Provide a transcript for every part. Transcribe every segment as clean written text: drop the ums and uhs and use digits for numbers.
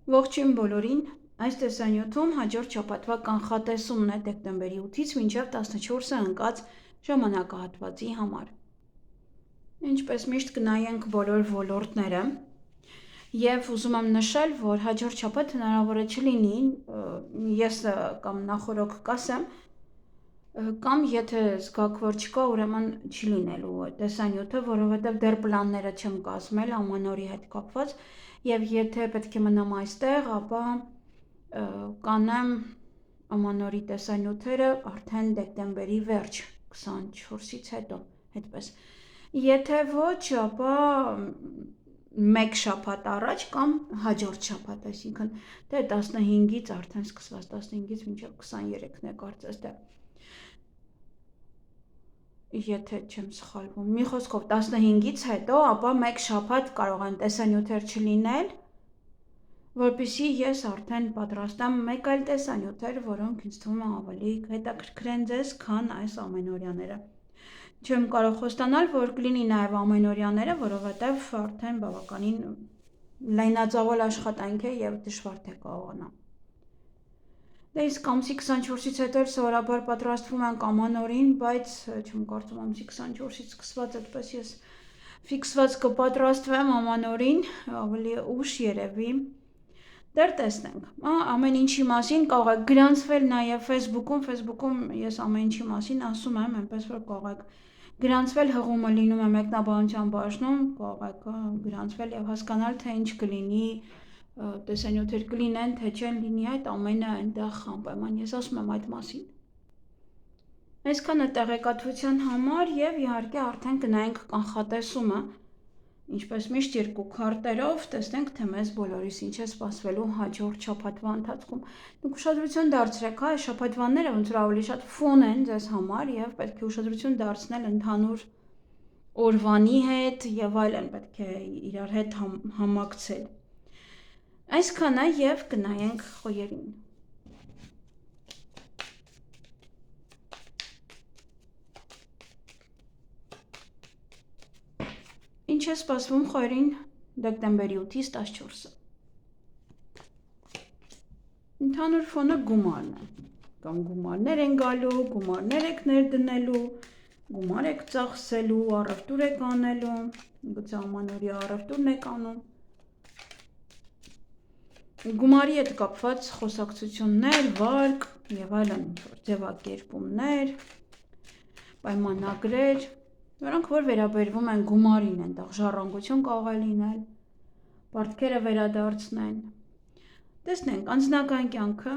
Ողջույն բոլորին, այս տեսանյութում հաջորդ շաբաթվա կանխատեսումն է դեկտեմբերի 8-ից մինչև 14-ը ընկած ժամանակահատվածի համար։ Ինչպես միշտ կնայենք բոլոր ոլորտները և ուզում եմ նշել, որ հաջորդ շաբաթ հնարավոր է չլինի, ես կամ նախորոք կասեմ, կամ եթե զգաք, որ չկա, ուրեմն չի լինելու տեսանյութը, որովհետև դեռ պլանները չեմ կազմել ամանորի հետ կապված, և եթե պետք է մնամ այստեղ, ապա կանեմ ամանորի տեսանյութերը արդեն դեկտեմբերի վերջ, 24-ից հետո, հետպես։ Եթե ոչ, ապա մեկ շաբաթ առաջ կամ հաջորդ շաբաթ, այսինքն դե 15-ից արդեն սկսված 15-ից մինչև 23-ն է կարծես դե։ Եթե չեմ սխալվում, մի խոսքով 15-ից հետո, ապա մեկ շաբաթ կարող են տեսանյութեր չլինել, որպեսզի ես արդեն պատրաստեմ մեկ այլ տեսանյութեր, որոնք ինձ թվում է ավելի հետաքրքրեն ձեզ, քան այս ամենօրյաները։ Չեմ կարող խոստանալ, որ կլինի նաև ամենօրյաները, որովհետև արդեն բավականին լայնածավալ աշխատանք է և դժվար թե կարողանամ։ Դե իսկ ամսի 24-ից հետո սովորաբար պատրաստվում ենք ամանորին, բայց չեմ կարծում ամսի 24-ից սկսված այդպես ես ֆիքսված կպատրաստվեմ ամանորին, ավելի ուշ երևի, դեռ տեսնենք, ամեն ինչի մասին կարող եք գրանցվել նաև Facebook-ում ես ամեն ինչի մասին ասում եմ, այնպես որ կարող եք գրանցվել, հղումը լինում է մեկնաբանության բաժնում, կարող եք գրանցվել և հասկանալ, թե ինչ կլինի, տեսանյութեր կլինեն, թե չեն լինի, այդ ամենը այնտեղ անպայման ես ասում եմ այդ մասին։ Այսքանը տեղեկատվության համար և իհարկե արդեն կնայենք կանխատեսումը, ինչպես միշտ երկու քարտերով, տեսնենք, թե մեզ բոլորիս ինչ է սպասվելու հաջորդ շաբաթվա ընթացքում։ Դուք ուշադրություն դարձրեք, այս շաբաթվաները ոնց որ ավելի շատ ֆոն են ձեզ համար և պետք է ուշադրություն դարձնել ընդհանուր օրվանի հետ և այլն, պետք է իրար հետ համակցել։ Այսքանը և կնայենք խոյերին։ Ինչ է սպասվում խոյերին դեկտեմբերի 8-ից 14-ը։ Ընդհանուր ֆոնը գումարն է, կամ գումարներ են գալու, գումարներ եք ներդնելու, գումար եք ծախսելու, առևտուր եք անելու, գուցե ամանորի առևտուրն եք անում։ Գումարի հետ կապված խոսակցություններ, վարկ և այլն ձևակերպումներ, պայմանագրեր, որոնք որ վերաբերվում են գումարին, այնտեղ ժառանգություն կարող է լինել, պարտքերը վերադարձնեն։ Տեսնենք, անձնական կյանքը,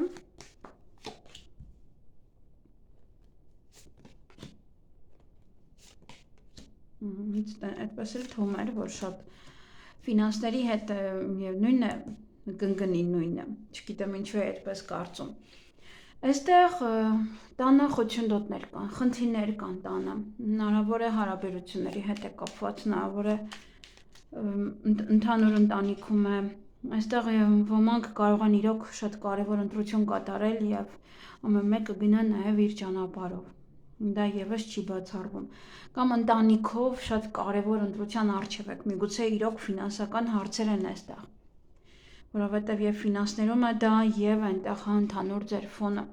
այդպես էլ թվում էր, որ շատ ֆինանսների հետ նույնն է, կընկնի նույնը, չգիտեմ ինչու է այդպես կարծում։ Այստեղ տանը խոչընդոտներ կան, խնդիրներ կան տանը, հնարավոր է հարաբերությունների հետ է կապված, հնարավոր է ընդհանուր ընտանիքում է, այստեղ ոմանք կարող են իրոք շատ կարևոր ընտրություն կատարել և ամեն մեկը գնա նաև իր ճանապարհով, դա ևս չի բացառվում, կամ ընտանիքով շատ կարևոր ընտրության առջև եք, միգուցե իրոք ֆինանսական հարցեր են այստեղ, որովհետև և ֆինանսներում է դա և այնտեղ ընդհանուր ձեր ֆոնը,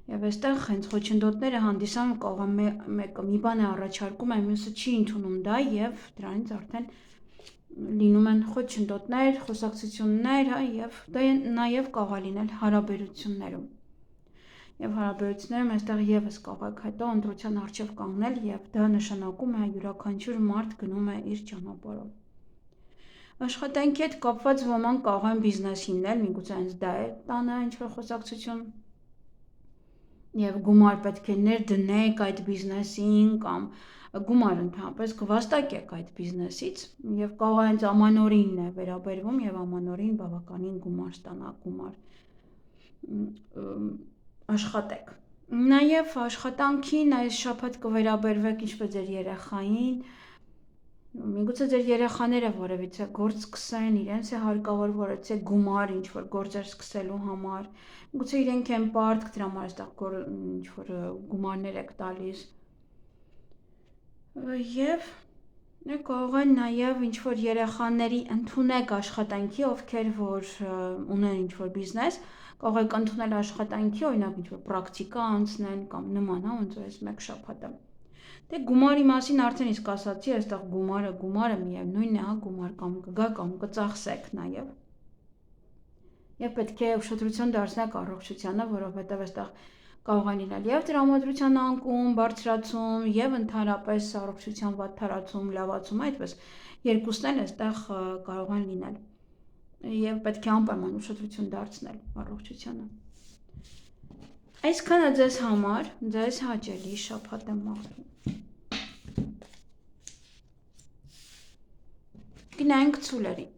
և այստեղ հենց խոչընդոտները հանդիսանում կարող է մեկը մի բան է առաջարկում, մյուսը չի ընդունում դա և դրանից արդեն լինում են խոչընդոտներ, խոսակցություններ և դա նաև կարող է լինել հարաբերություններում։ Եվ հարաբերություններում այստեղ ևս կարող եք հետո ընտրության առջև կանգնել և դա նշանակում է յուրաքանչյուր մարդ գնում է իր ճանապարհով։ Աշխատանքի հետ կապված ոմանք կարող են բիզնես հիմնել, միգուցե հենց դա է տանը ինչ-որ խոսակցություն և գումար պետք է ներդնեք այդ բիզնեսին կամ գումար ընդհանրապես կվաստակեք այդ բիզնեսից և կարող է հենց ամանորինն է վերաբերվում և ամանորին բավականին գումար ստանաք, գումար աշխատեք։ Նաև աշխատանքին այս շաբաթ կվերաբերվեք ինչպես ձեր երեխային, միգուցե ձեր երեխաները որևիցե գործ սկսեն, իրենց է հարկավոր որևիցե գումար ինչ-որ գործեր սկսելու համար, գուցե իրենք են պարտք, դրա համար այստեղ ինչ-որ գումարներ եք տալիս։ Եվ Կարող են նաև ինչ-որ երեխաների ընդունեք աշխատանքի, ովքեր որ ունեն ինչ-որ բիզնես, կարող եք ընդունել աշխատանքի, օրինակ ինչ-որ պրակտիկա անցնել կամ նման, ոնց որ այս մեկ շաբաթը։ Դե գումարի մասին արդեն իսկ ասացի, այստեղ գումարը միևնույնն է, գումար կամ կգա կամ կծախսեք նաև։ Եվ պետք է ուշադրություն դարձնեք առողջությանը, որովհետև այստեղ կարող են լինել եւ տրամադրության անկում, բարձրացում եւ ընդհանրապես առողջության վատթարացում, լավացում, այդպես երկուսն էլ այստեղ կարող են լինել։ Եվ պետք է անպայման ուշադրություն դարձնել առողջությանը։ Այսքանը ձեզ համար, ձեզ հաճելի շաբաթ եմ մաղթում։ Գնանք ցուլերին։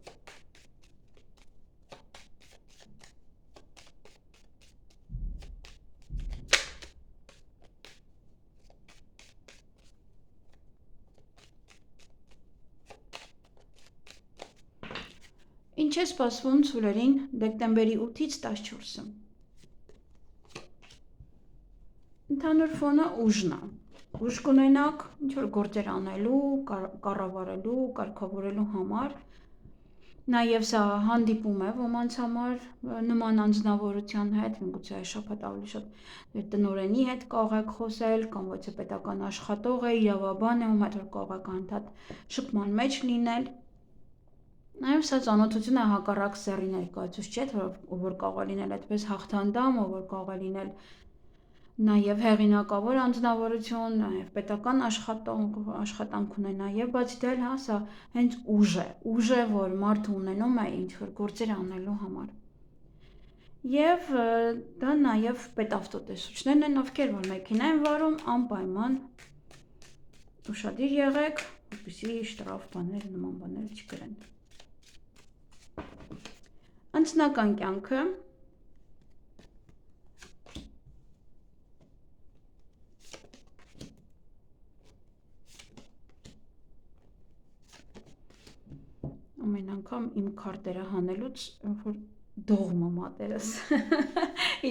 Ինչ է սպասվում ցուլերին դեկտեմբերի 8-ից 14-ը։ Ընդհանուր ֆոնը ուժն է։ Ուժ կունենաք ինչ-որ գործեր անելու, կառավարելու, կարգավորելու համար։ Նաև սա հանդիպում է ոմանց համար նման անձնավորության հետ, միգուցե այս շաբաթ ավելի շատ տնօրենի հետ կարող եք խոսել, կամ ոչ պետական աշխատող է, իրավաբան է, ում հետ որ կարող եք անդադ շփման մեջ լինել։ Նաև սա ծանոթություն է հակառակ սեռի ներկայացուցիչ հետ, որ կարող է լինել այդպես հաղթանդամ, որ կարող է լինել նաև հեղինակավոր անձնավորություն, նաև պետական աշխատանք ունենա, եւ բացի դրանից, հա, սա հենց ուժ է, որ մարդը ունենում է ինչ-որ գործեր անելու համար։ Եվ դա նաև պետավտոտեսուչներն են, ովքեր որ մեքենա են վարում, անպայման ուշադիր եղեք, որպեսզի շտրաֆ բաներ, նման բաներ չկրեն։ Անձնական կյանքը ամեն անգամ իմ քարտերը հանելուց որ դողմը մատերս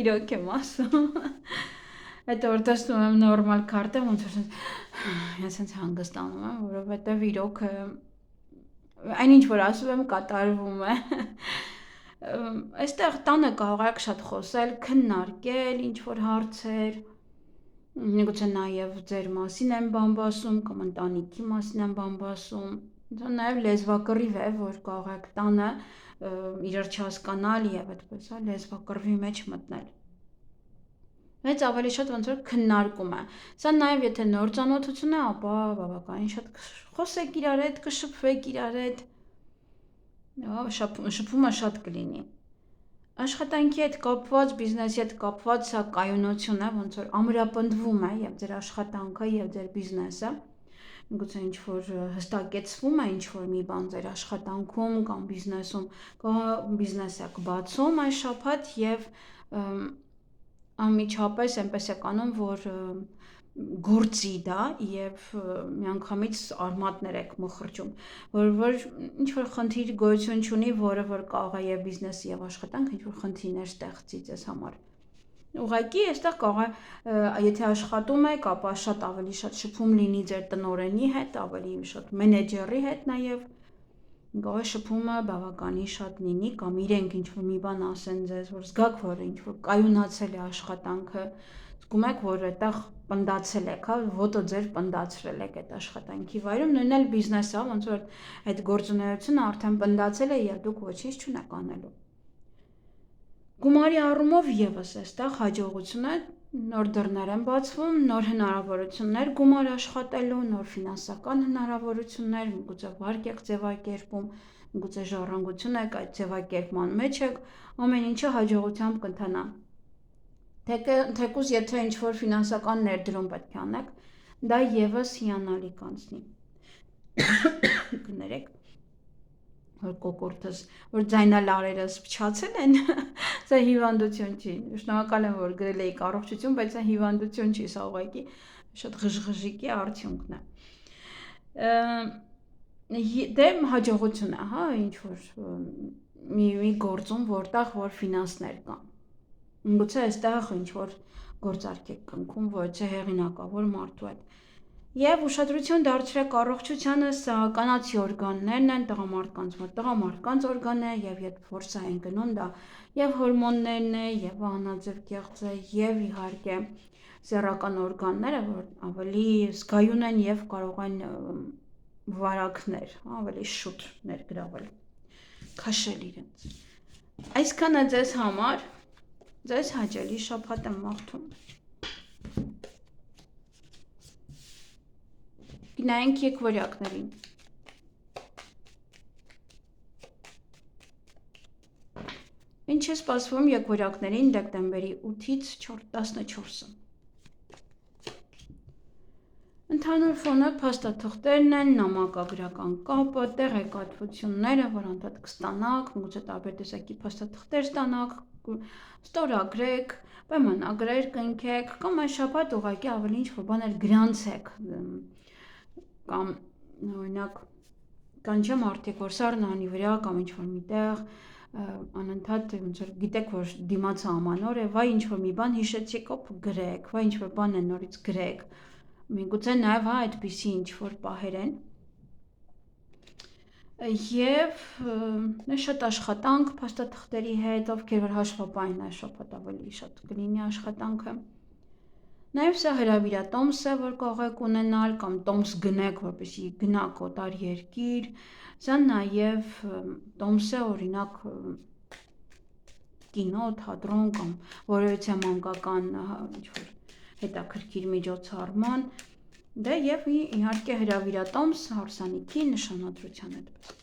իրոք եմ ասում հետո որ տեսնում եմ նորմալ քարտը ոնց որ ես հենց հանգստանում եմ որովհետև իրոք այն ինչ որ ասում եմ կատարվում է այստեղ տանը կարող եք շատ խոսել, քննարկել ինչ-որ հարցեր, միգուցե նաև ձեր մասին են բամբասում կամ ընտանիքի մասին են բամբասում, դա նաև լեզվակռիվ է, որ կարող եք տանը իրար չհասկանալ եւ այդպես լեզվակռվի մեջ մտնել։ Բայց ավելի շատ ոնց որ քննարկում է։ Սա նաև եթե նոր ծանոթություն է, ապա բավականին շատ խոսեք իրար հետ, կշփվեք իրար հետ, շփումը շատ կլինի։ Աշխատանքի հետ կապված, բիզնեսի հետ կապված սա կայունություն է, ոնց որ ամրապնդվում է եւ ձեր աշխատանքը եւ ձեր բիզնեսը։ Միգուցե ինչ որ հստակեցվում է ինչ որ մի բան ձեր աշխատանքում կամ բիզնեսում, կամ բիզնես եք բացում այս շաբաթ եւ անմիջապես այնպես է կանում, որ գործի դա եւ միանգամից արմատներ եք մխրճում, որ ինչ որ խնդիր գոյություն չունի, որը որ կարող է եւ բիզնես եւ աշխատանք ինչ որ խնդիրներ ստեղծի ձեզ համար։ Ուղղակի այստեղ կարող է եթե աշխատում եք, ապա շատ ավելի շատ շփում լինի ձեր տնօրենի հետ, ավելի շատ մենեջերի հետ նաեւ կարող է շփումը բավականին շատ լինի կամ իրենք ինչ որ մի բան ասեն ձեզ, որ զգաք, որ ինչ որ կայունացել է աշխատանքը, զգում եք, որ այդտեղ պնդացել եք, հա, ոտը ձեր պնդացրել եք այդ աշխատանքի վայրում, նույնն էլ բիզնեսը, ոնց որ այդ գործունեությունը արդեն պնդացել է եւ դուք ոչինչ չունեք անելու։ Գումարի առումով եւս այստեղ հաջողություն է, նոր դռներ են բացվում, նոր հնարավորություններ գումար աշխատելու, նոր ֆինանսական հնարավորություններ, միգուցե վարկ եք ձևակերպում, միգուցե ժառանգություն եք այդ ձևակերպման մեջ եք, ամեն ինչը հաջողությամբ կընթանա։ Թեկուզ եթե ինչ-որ ֆինանսական ներդրում պետք է անեք, դա եւս հիանալի կանցնի։ Կներեք, որ կոկորտս, որ ձայնալարերս փչացել են, սա հիվանդություն չի։ Շնորհակալ եմ, որ գրել եք առողջություն, բայց սա հիվանդություն չի, սա ուղղակի շատ ղժղժիկի արդյունքն է։ Դե հաջողություն է, հա, ինչ որ մի գործում, որտեղ որ ֆինանսներ կան։ Գուցե այստեղ ինչ որ գործարք եք կնքում, ոչ թե հեղինակավոր մարդու հետ։ Եվ ուշադրություն դարձրեք առողջությանը, սա կանացի օրգաններն են, տղամարդկանց մոտ տղամարդկանց օրգաններ եւ երբ ֆորսա են գնում դա եւ հորմոններն է, եւ անաձև կեղծը, եւ իհարկե սեռական օրգանները, որ ավելի զգայուն են եւ կարող են վարակներ, ավելի շուտ ներգրավել, քաշել իրենց։ Այսքանը ձեզ համար, ձեզ հաճելի շաբաթ եմ մաղթում։ Գնայինք եկվորյակներին։ Ինչ է սպասվում եկվորյակներին դեկտեմբերի 8-ից 14-ը։ Ընդհանուր ֆոնը փաստաթղթերն են, նամակագրական կապը, տեղեկատվությունները, որ անդադ կստանաք, միգուցե տարբեր տեսակի փաստաթղթեր ստանաք, ստորագրեք, պայմանագրեր կնքեք, կամ այս շաբաթ ուղղակի ավելի ինչ-որ բաներ գրանցեք, կամ օրինակ կանչեմ արդյոք որ Սառնանի վրա կամ ինչ-որ միտեղ անընդհատ ոնց որ գիտեք որ դիմացը ամանոր է, վայ ինչ-որ մի բան հիշեցիք, օփ գրեք, վայ ինչ-որ բան է նորից գրեք, միգուցե նաև հա այդպիսի ինչ-որ պահեր են։ Եվ շատ աշխատանք փաստաթղթերի հետ, ովքեր որ հաշվապահին այս շաբաթ ավելի շատ կլինի աշխատանքը։ Նաև սա հրավիրատոմս է, որ կարող եք ունենալ կամ տոմս գնեք, որպեսզի գնաք օտար երկիր, սա նաև տոմս է օրինակ կինո, թատրոն կամ որևիցե մանկական ինչ-որ հետաքրքիր միջոցառման, դե եւ իհարկե հրավիրատոմս հարսանիքի նշանադրության այդպես։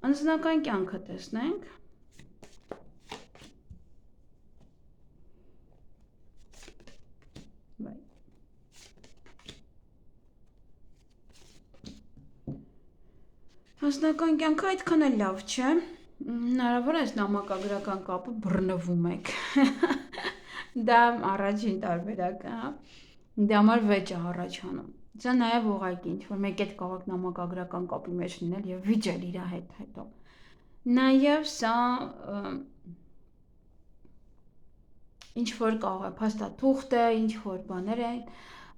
Անձնական կյանքը տեսնենք։ Անձնական կյանքը այդքան էլ լավ չէ, հնարավոր է նամակագրական կապը բռնվում եք, դա առաջին տարբերակը, դրա համար վեճ է առաջանում, սա նաև ուղղակի ինչ-որ մեկ հետ կարող եք նամակագրական կապի մեջ լինել և վիճել իր հետ հետո, նաև սա ինչ-որ կարող է փաստաթուղթ է, ինչ-որ բաներ են,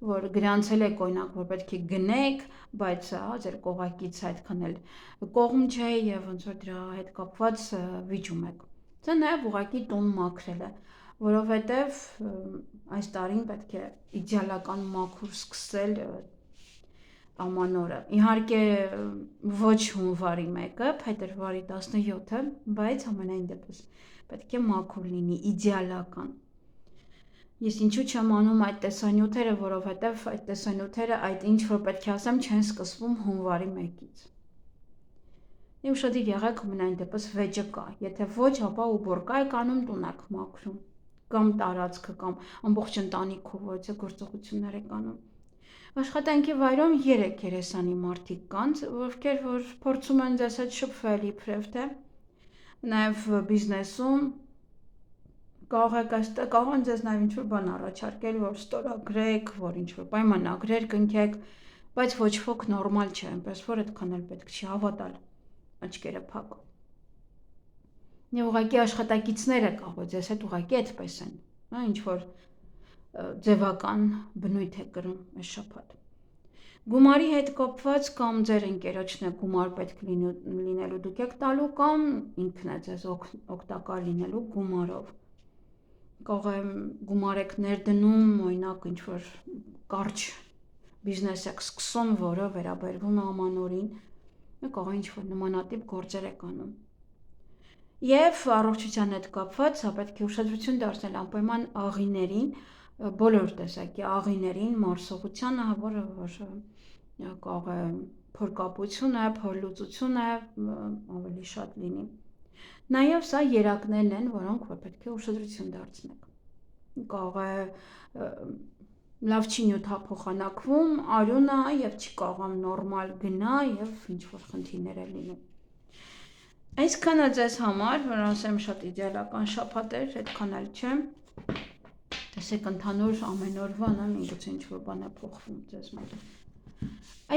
որ գրանցել եք օրինակ, որ պետք է գնեք, բայց ձեր կողակից այդքան էլ կողմ չէ եւ ոնց որ դրա հետ կապված վիճում եք։ Դա նաեւ ուղղակի տուն մաքրել է, որովհետեւ այս տարին պետք է իդեալական մաքուր սկսել ամանորը։ Իհարկե ոչ հունվարի 1-ը, փետրվարի 17-ը, բայց ամենայն դեպս պետք է մաքուր լինի, իդեալական։ Ես ինչու չեմ անում այդ տեսանյութերը, որովհետև այդ տեսանյութերը այդ ինչ որ պետք է ասեմ չեն սկսվում հունվարի 1-ից։ Եվ ուշադիր եղեք ամենայն դեպս վեճը կա, եթե ոչ, ապա ուբոր կա եք անում տուն եք մաքրում, կամ տարածքը, կամ ամբողջ ընտանիքով որից գործողություններ եք անում։ Աշխատանքի վայրում 3 երեսանի մարդիկ կան, ովքեր որ փորձում են ձեզ հետ շփվել իբրև թե, նաև բիզնեսում կարող են ձեզ նաև ինչ-որ բան առաջարկել, որ ստորագրեք, որ ինչ-որ պայմանագրեր կնքեք, բայց ոչ ոք նորմալ չէ, այնպես որ այդքան էլ պետք չի հավատալ, աչքերը փակ։ Եվ ուղղակի աշխատակիցները կարող է ձեզ հետ ուղղակի այդպես են, ինչ-որ ձևական բնույթ է կրում այս շաբաթ։ Գումարի հետ կապված կամ ձեր ընկերոջն է գումար պետք լինելու դուք եք տալու կամ ինքն է ձեզ օգտակար լինելու գումարով։ Կարող է գումար եք ներդնում, օրինակ ինչ-որ կարճ բիզնես եք սկսում, որը վերաբերվում է ամանորին, կարող է ինչ-որ նմանատիպ գործեր եք անում։ Եվ առողջության հետ կապված, սա պետք է ուշադրություն դարձնել անպայման աղիներին, բոլոր տեսակի աղիներին, մարսողությանը, որը կարող է փորկապությունը, փորլուծությունը ավելի շատ լինի։ Նաև սա երակներն են, որոնք որ պետք է ուշադրություն դարձնեք։ Կարող է լավ չի նյութափոխանակվում, արյունը եւ չի կարողam նորմալ գնա եւ ինչ որ խնդիրներ է լինում։ Այսքանը ձեզ համար, որ ասեմ շատ իդեալական շաբաթ էր, այդքան էլ չէ։ Տեսեք ընդհանուր ամեն օրվա նա միգուցե ինչ որ բան է փոխվում ձեզ մոտ։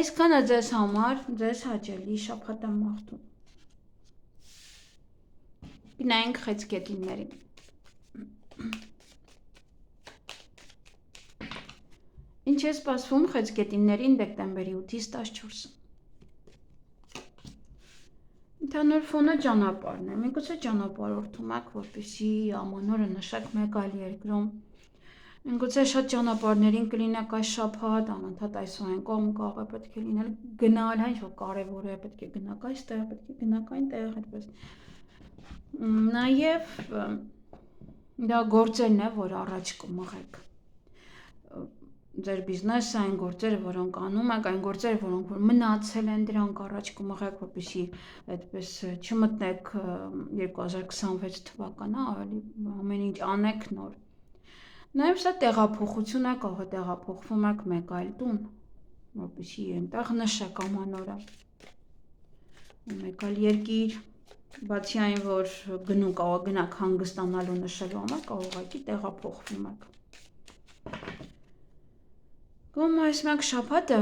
Այսքանը ձեզ համար, ձեզ հաճելի շաբաթ եմ մաղթում։ Գնայինք խեցգետիններին։ Ինչ է սպասվում խեցգետիններին դեկտեմբերի 8-ից 14-ը։ Ընդհանուր ֆոնը ճանապարհն է։ Միգուցե ճանապարհորդում եք, որպեսզի ամանորը նշեք մեկ այլ երկրում։ Միգուցե շատ ճանապարհներին կլինեք այս շաբաթ, անընդհատ այս ու այն կողմ կարող է պետք է լինել գնալ, հա, ինչ-որ կարևոր է, պետք է գնաք այստեղ, պետք է գնաք այնտեղ, այդպես։ Նաև դա գործերն է, որ առաջ կմղեք։ Ձեր բիզնեսը, այն գործերը, որոնք անում եք, այն գործերը, որոնք որ մնացել են, դրանք առաջ կմղեք, որպեսզի այդպես չմտնեք 2026 թվականը, ավելի ամեն ինչ անեք նոր։ Նաև սա տեղափոխություն է, կարող է տեղափոխվում եք մեկ այլ տուն, որպեսզի այնտեղ նշեք ամանորը։ Մեկ այլ երկիր, բացի այն, որ գնաք հանգստանալու նշելու համար, կարող ուղղակի տեղափոխվում եք։ Կամ այս մեկ շաբաթը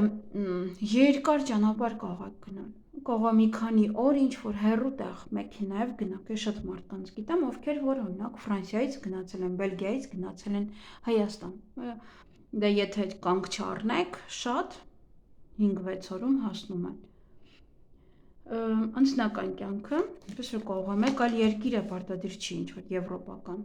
երկար ճանապարհ կարող եք գնալ։ Կարող է մի քանի օր ինչ-որ հեռու տեղ մեքենայով գնաք։ Ես շատ մարդկանց գիտեմ, ովքեր որ օրինակ Ֆրանսիայից գնացել են, Բելգիայից գնացել են Հայաստան։ Դե եթե կանգ չառնեք, շատ 5-6 օրում հասնում են։ Անձնական կյանքը, այսպես որ կարող է մեկ այլ երկիր է, պարտադիր չի ինչ-որ եվրոպական։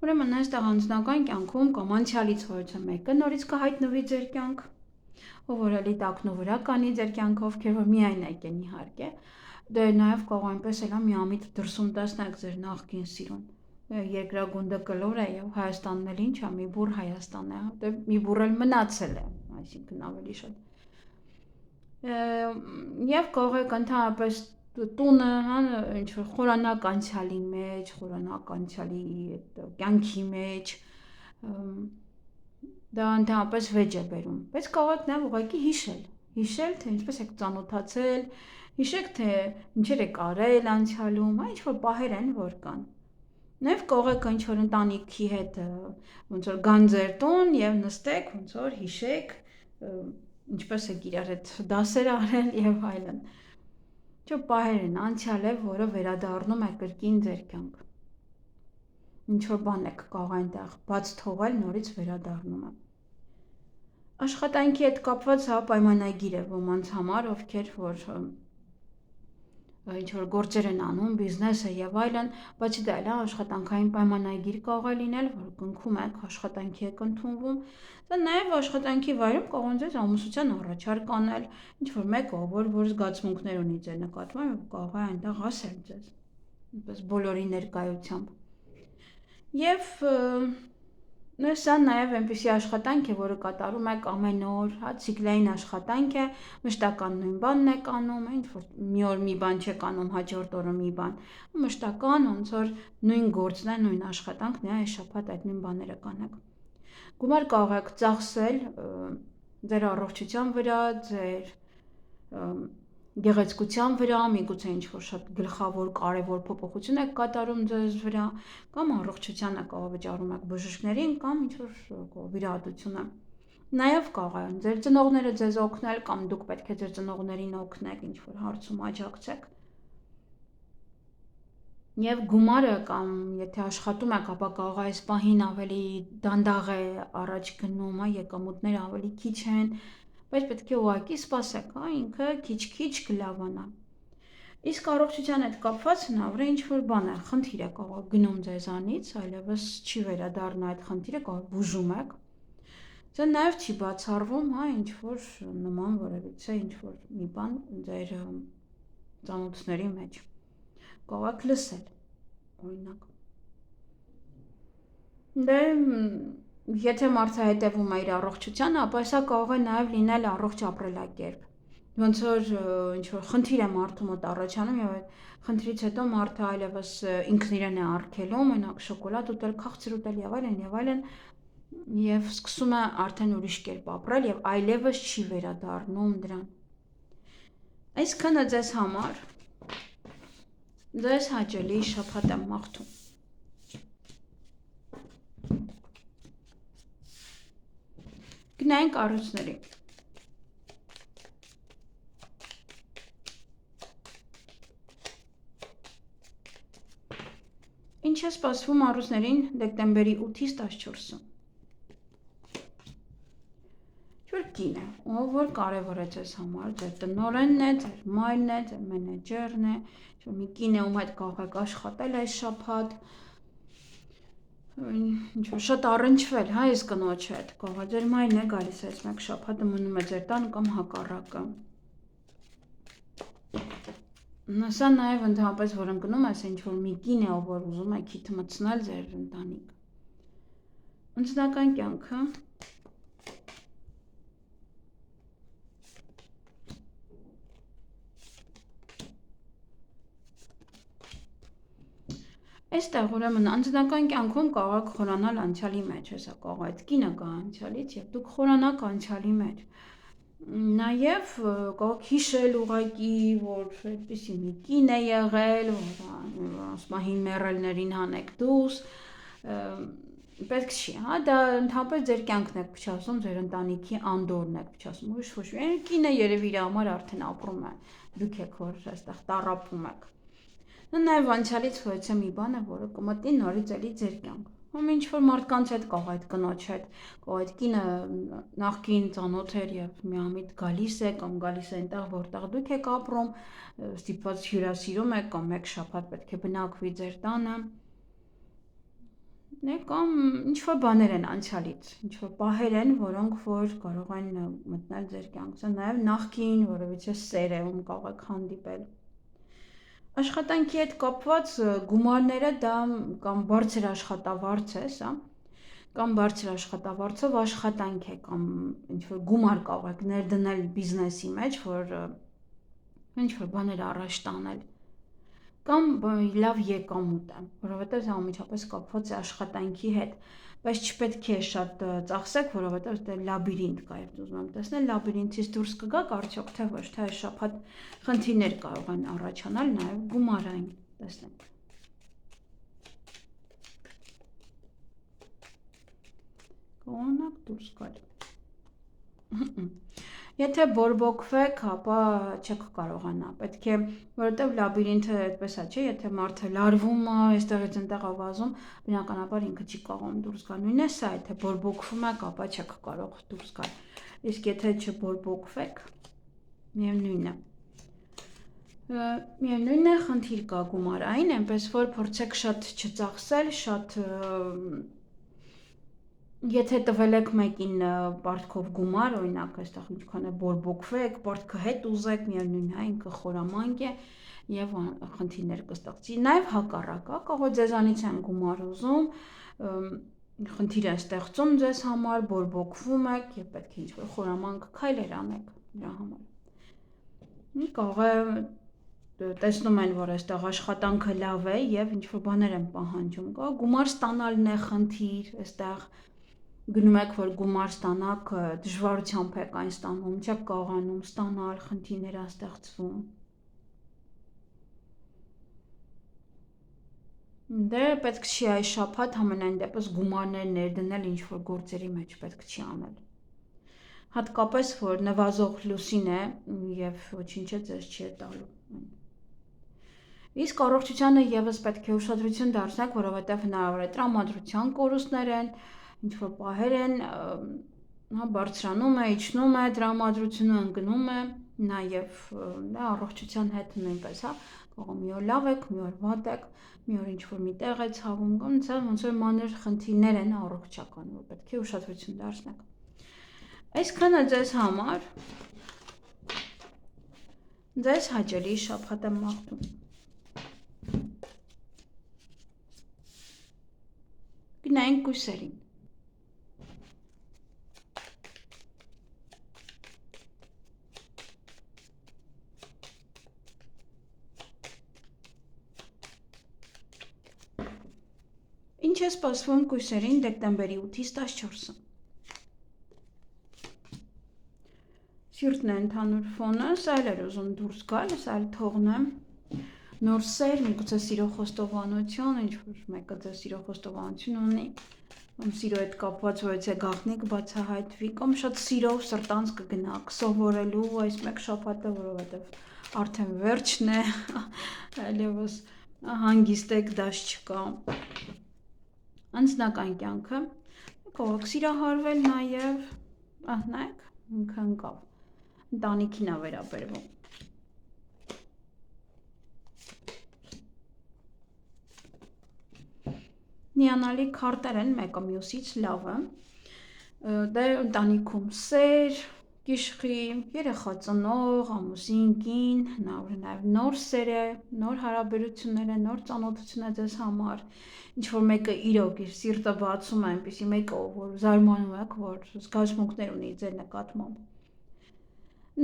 Ուրեմն այստեղ անձնական կյանքում կամ անցյալից որևէ մեկը նորից կհայտնվի ձեր կյանք, ով որ էլի տակնու վրա կանի ձեր կյանքը, ովքեր որ միայն եկեն իհարկե, դե նաև կարող այնպես էլա միամիտ դրսում տեսնեք ձեր նախկին սիրուն։ Երկրագունդը կլոր է եւ Հայաստանն էլ ինչ է, մի բուռ Հայաստան է, դե մի բուռ էլ մնացել է, այսինքն ավելի շատ։ Եվ կարող եք ընդհանրապես տունը, հա, ինչ-որ խորանակ անցյալի մեջ, խորանակ անցյալի կյանքի մեջ, դա ընդհանրապես վեճ է բերում, բայց կարող եք նաև ուղղակի հիշել, թե ինչպես եք ծանոթացել, հիշեք, թե ինչեր եք արել անցյալում, հա, ինչ-որ պահեր են, որ կան։ Նաև կարող եք ինչ-որ ընտանիքի հետ ոնց որ գան ձեր տուն եւ նստեք, ոնց որ հիշեք, ինչպես եք իրար հետ դասեր արել եւ այլն։ Չէ, պահեր են, անցյալ է, որը վերադառնում է կրկին ձեր կյանք։ Ինչ-որ բան եք կարող այնտեղ բաց թողել, նորից վերադառնում է։ Աշխատանքի հետ կապված հա պայմանագիր է ոմանց համար, ովքեր որ ինչ-որ գործեր են անում, բիզնեսը եւ այլն, բացի դա էլ աշխատանքային պայմանագիր կարող է լինել, որ կնքում եք, աշխատանքի եք ընդունվում, դա նաեւ աշխատանքի վայրում կարող են ձեզ ամուսնության առաջարկ անել, ինչ-որ մեկը, որ զգացմունքներ ունի ձեր նկատմամբ, կարող է այնտեղ ասել ձեզ, այնպես բոլորի ներկայությամբ։ Եվ սա նաև այնպիսի աշխատանք է, որը կատարում եք ամեն օր, հա, ցիկլային աշխատանք է, մշտական նույն բանն եք անում, ինչ-որ մի օր մի բան չեք անում, հաջորդ օրը մի բան, մշտական ոնց որ նույն գործն է, նույն աշխատանքն է, այս շաբաթ այդ նույն բաները կանեք։ Գումար կարող եք ծախսել ձեր առողջության վրա, ձեր գեղեցկության վրա, միգուցե ինչ-որ շատ գլխավոր կարևոր փոփոխություն եք կատարում ձեզ վրա, կամ առողջությանը կարող վճարում եք բժիշկներին, կամ ինչ-որ վիրահատությունը։ Նաև կարող են ձեր ծնողները ձեզ օգնել, կամ դուք պետք է ձեր ծնողներին օգնեք, ինչ-որ հարցում աջակցեք։ Եվ գումարը կամ եթե աշխատում եք, ապա կարող է այս պահին ավելի դանդաղ է առաջ գնում, եկամուտները ավելի քիչ են, բայց պետք է ուղղակի սպասեք, հա, ինքը քիչ-քիչ կլավանա։ Իսկ առողջության հետ կապված հնարավոր է ինչ-որ բան է, խնդիր է կարող գնում ձեզանից, այլևս չի վերադառնա այդ խնդիրը, կարող բուժում եք։ Դա նաև չի բացառվում, հա, ինչ-որ նման որևիցե ինչ-որ մի բան ձեր ծանոթների մեջ։ Կարող եք լսել, օրինակ։ Դե եթե մարդը հետևում է իր առողջությանը, ապա սա կարող է նաև լինել առողջ ապրելակերպ։ Ոնց որ ինչ-որ խնդիր է մարդու մոտ առաջանում եւ այդ խնդրից հետո մարդը այլևս ինքն իրեն է արգելում, օրինակ շոկոլադ ուտել, քաղցր ուտել եւ այլն, եւ սկսում է արդեն ուրիշ կերպ ապրել եւ այլևս չի վերադառնում դրան։ Այսքանը ձեզ համար ձեզ հաճելի շաբաթ եմ մաղթում։ Գնային կառույցների։ Ինչ է սպասվում առուսներին դեկտեմբերի 8-ից 14-ը։ Ինչ-որ կին է, ով որ կարևոր է ձեզ համար, ձեր տնօրենն է, ձեր մայրն է, ձեր մենեջերն է, ինչ-որ մի կին է, ում հետ կարող եք աշխատել այս շաբաթ, ինչ-որ շատ առնչվել, հա, այս կնոջ հետ, կարող է ձեր մայրն է գալիս այս մեկ շաբաթը մնում է ձեր տան կամ հակառակը։ Սա նաև ընդհանրապես որ ընկնում է, ինչ-որ մի կին է, ով որ ուզում է քիթ մտցնել ձեր ընտանիք։ Անձնական կյանքը Այստեղ ուրեմն անձնական կյանքում կարող եք խորանալ անցյալի մեջ, հեսա կարող այդ կինը կա անցյալից եւ դուք խորանաք անցյալի մեջ։ Նաեւ կարող հիշել ուղակի, որ այդպիսի մի կին է եղել, որ ասմահին մեռելներին հանեք դուրս, պետք չի, հա, դա ընդհանրապես ձեր կյանքն եք փչացնում, ձեր ընտանիքի անդորն եք փչացնում, ուրիշ ոչ մի կինը երևի իր համար արդեն ապրում է, դուք եք որ այստեղ տառապում եք։ Նաև անցյալից հոյեցե մի բան է, որը կմտնի նորից էլի ձեր կյանք։ Համ ինչ-որ մարդկանց հետ կարող այդ կնոջ հետ, կարող այդ կինը նախկին ծանոթ էր եւ միամիտ գալիս է կամ գալիս է այնտեղ, որտեղ դուք եք ապրում, ստիպված հյուրասիրում եք կամ մեկ շաբաթ պետք է բնակվի ձեր տանը։ Կամ ինչ-որ բաներ են անցյալից, ինչ-որ պահեր են, որոնք որ կարող են մտնել ձեր կյանք։ Սա նաև նախկին, որովհետեւ սեր է, ում կարող եք հանդիպել։ Աշխատանքի հետ կապված գումարները դա կամ բարձր աշխատավարձ է, սա, կամ բարձր աշխատավարձով աշխատանք է, կամ ինչ-որ գումար կարող եք ներդնել բիզնեսի մեջ, որ ինչ-որ բաներ առաջ տանել, կամ լավ եկամուտ է, որովհետև դա անմիջապես կապված է աշխատանքի հետ, բայց չպետք է շատ ծախսեք, որովհետև դա լաբիրինթ կա, եւ ուզում եմ տեսնել լաբիրինթից դուրս կգաք արդյոք թե ոչ, թե այս շաբաթ խնդիրներ կարող են առաջանալ նաեւ գումարային, տեսնենք։ Կողանակ դուրս գալ։ Եթե բորբոքվեք, ապա չեք կարողանա, պետք է, որովհետև լաբիրինթը այդպես է, չէ, եթե մարդը լարվում է, այստեղից այնտեղ ավազում, բնականաբար ինքը չի կարողանում դուրս գալ։ Նույնն է սա, եթե բորբոքվում եք, ապա չեք կարող դուրս գալ։ Իսկ եթե չբորբոքվեք, միևնույն է, խնդիր կա գումարային, այնպես որ փորձեք շատ չծախսել, շատ Եթե տվել եք մեկին պարտքով գումար, օրինակ այստեղ ինչքան է բորբոքվեք, պարտքը հետ ուզեք, միևնույն է, ինքը խորամանկ է եւ խնդիրներ կստեղծի։ Նաեւ հակառակը, կարող է ձեզանից են գումար ուզում, խնդիր է ստեղծում ձեզ համար, բորբոքվում եք եւ պետք է ինչ-որ խորամանկ քայլեր անեք դրա համար։ Կարող է տեսնում են, որ այստեղ աշխատանքը լավ է եւ ինչ-որ բաներ են պահանջում, կարող գումար ստանալն է խնդիր, այստեղ գնում եք, որ գումար ստանաք, դժվարությամբ եք այն ստանում, չեք կարողանում ստանալ, խնդիրներ է ստեղծվում։ Դե պետք չի այս շաբաթ համենայն դեպս գումարներ ներդնել ինչ-որ գործերի մեջ պետք չի անել։ Հատկապես, որ նվազող լուսին է եւ ոչինչ է ձեզ չի տալու։ Իսկ առողջությանը եւս պետք է ուշադրություն դարձնեք, որովհետեւ հնարավոր է տրամադրության կորուստներ են, ինչ-որ պահեր են, հա, բարձրանում է, իջնում է, տրամադրությունը ընկնում է, նաև դա առողջության հետ նույնպես, հա, կարող մի օր լավ եք, մի օր վատ եք, մի օր ինչ-որ մի տեղ է ցավում, կամ ոնց որ մանր խնդիրներ են առողջական, որ պետք է ուշադրություն դարձնեք։ Այսքանը ձեզ համար, ձեզ հաճելի շաբաթ եմ մաղթում։ Գնայինք կույսերին։ Ինչ է սպասվում կույսերին դեկտեմբերի 8-ից 14-ը։ Սիրտն է ընդհանուր ֆոնը, սա էլ էր ուզում դուրս գալ, սա էլ թողնեմ։ Նոր սեր, միգուցե սիրո խոստովանություն, ինչ-որ մեկը ձեզ սիրո խոստովանություն ունի, կամ սիրո հետ կապված որևէ գաղտնիք բացահայտվի, կամ շատ սիրով սրտանց կգնաք սովորելու այս մեկ շաբաթը, որովհետև արդեն վերջն է, այլևս հանգիստ եք, դաշ չկա։ Անձնական կյանքը կարող սիրահարվել նաև, նայեք, ինքը ընկավ, ընտանիքին է վերաբերվում։ Միանալի քարտեր են մեկը մյուսից լավը, դե ընտանիքում սեր, գիշխի, երեխա ծնող, ամուսին կին, նաև նոր սեր է, նոր հարաբերություններ է, նոր ծանոթություն է ձեզ համար, ինչ-որ մեկը իրոք իր սիրտը բացում է, այնպիսի մեկը, որ զարմանում եք, որ զգացմունքներ ունի ձեր նկատմամբ։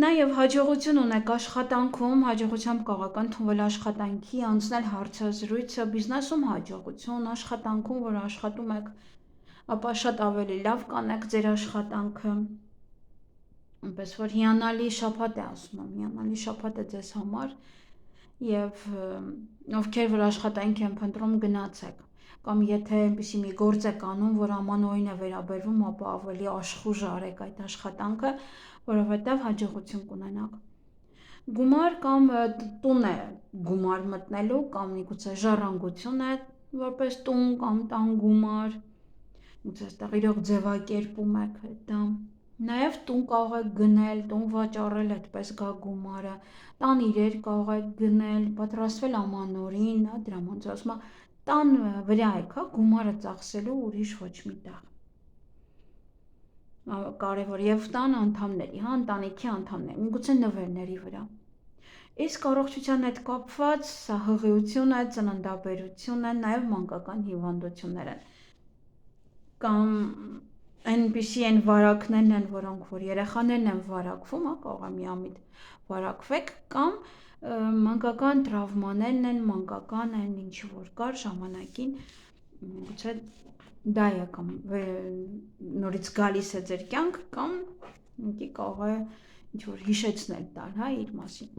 Նաև հաջողություն ունեք աշխատանքում, հաջողությամբ կարող եք ընդունվել աշխատանքի, անցնել հարցազրույցը, բիզնեսում հաջողություն, աշխատանքում, որ աշխատում եք, ապա շատ ավելի լավ կանեք ձեր աշխատանքը, այնպես որ հիանալի շաբաթ է ասում եմ, հիանալի շաբաթ է ձեզ համար և ովքեր որ աշխատանք են փնտրում գնացեք, կամ եթե այնպիսի մի գործ եք անում, որ ամանորին է վերաբերվում, ապա ավելի աշխուժ արեք այդ աշխատանքը, որովհետև հաջողություն կունենաք։ Գումար կամ տուն է գումար մտնելու, կամ միգուցե ժառանգություն է, որպես տուն կամ տան գումար, գուցե այստեղ իրոք ձևակերպում եք դա։ Նաև տուն կարող եք գնել, տուն վաճառել, այդպես գա գումարը, տան իրեր կարող եք գնել, պատրաստվել ամանորին, դրա ոնց ասում է, տան վրա եք, գումարը ծախսելու ուրիշ ոչ մի տեղ։ Կարևոր եւ տան անդամների, ընտանիքի անդամների, միգուցե նվերների վրա։ Իսկ առողջության հետ կապված սա հղիություն է, ծննդաբերություն է, նաև մանկական հիվանդություններ են։ Կամ այնպիսի են վարակներն են, որոնք որ երեխաներն են վարակվում, կարող է միամիտ վարակվեք, կամ մանկական տրավմաներն են, մանկական են, ինչ որ կար ժամանակին, գուցե դա է կամ նորից գալիս է ձեր կյանք, կամ կարող է ինչ որ հիշեցնել տալ, իր մասին։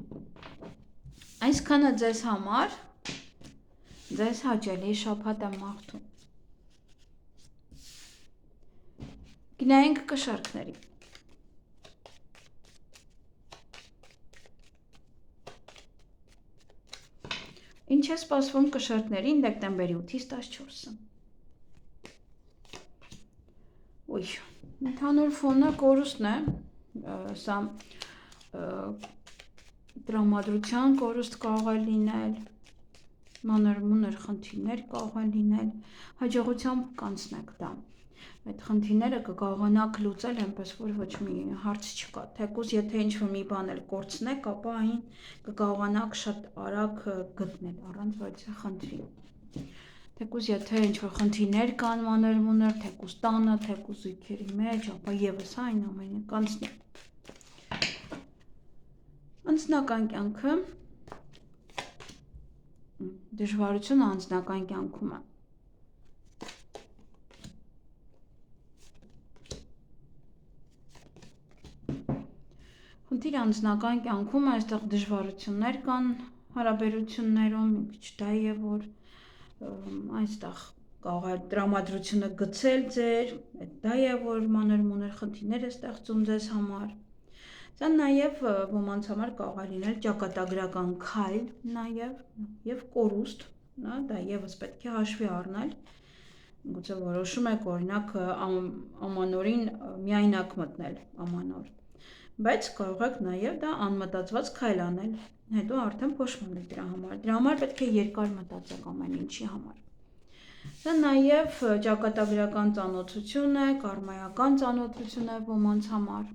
Այսքանը ձեզ համար, ձեզ հաճելի շաբաթ եմ մաղթում։ Գնայինք կշարքների։ Ինչ է սպասվում կշարքներին դեկտեմբերի 8-ից 14-ը։ Ընդհանուր ֆոնը կորուստն է, սա տրամադրության կորուստ կարող է լինել, մանր-մունր խնդիրներ կարող է լինել, հաջողությամբ կանցնեք դա։ Այդ խնդիրները կկարողանաք լուծել, այնպես որ ոչ մի հարց չկա, թեկուզ եթե ինչ-որ մի բան էլ կորցնեք, ապա այն կկարողանաք շատ արագ գտնել, առանց որևէ խնդրի։ Թեկուզ եթե ինչ-որ խնդիրներ կան մանր-մունր, թեկուզ տանը, թեկուզ զույգերի մեջ, ապա ևս այն ամենը կանցնի։ Անձնական կյանքը, դժվարությունը անձնական կյանքում է։ Խնդիր անձնական կյանքում այստեղ դժվարություններ կան հարաբերություններում, մի քիչ դա է որ այստեղ կարող է տրամադրությունը գցել ձեր, դա է որ մանր-մունր խնդիրներ է ստեղծում ձեզ համար։ Սա նաև ոմանց համար կարող է լինել ճակատագրական քայլ նաև կորուստ, դա ևս պետք է հաշվի առնել։ Գուցե որոշում եք օրինակ ամանորին միայնակ մտնել ամանոր, բայց կարող եք նաև դա անմտածված քայլ անել, հետո արդեն փոշմանել դրա համար պետք է երկար մտածեք ամեն ինչի համար։ Դա նաև ճակատագրական ծանոթություն է, կարմայական ծանոթություն է ոմանց համար,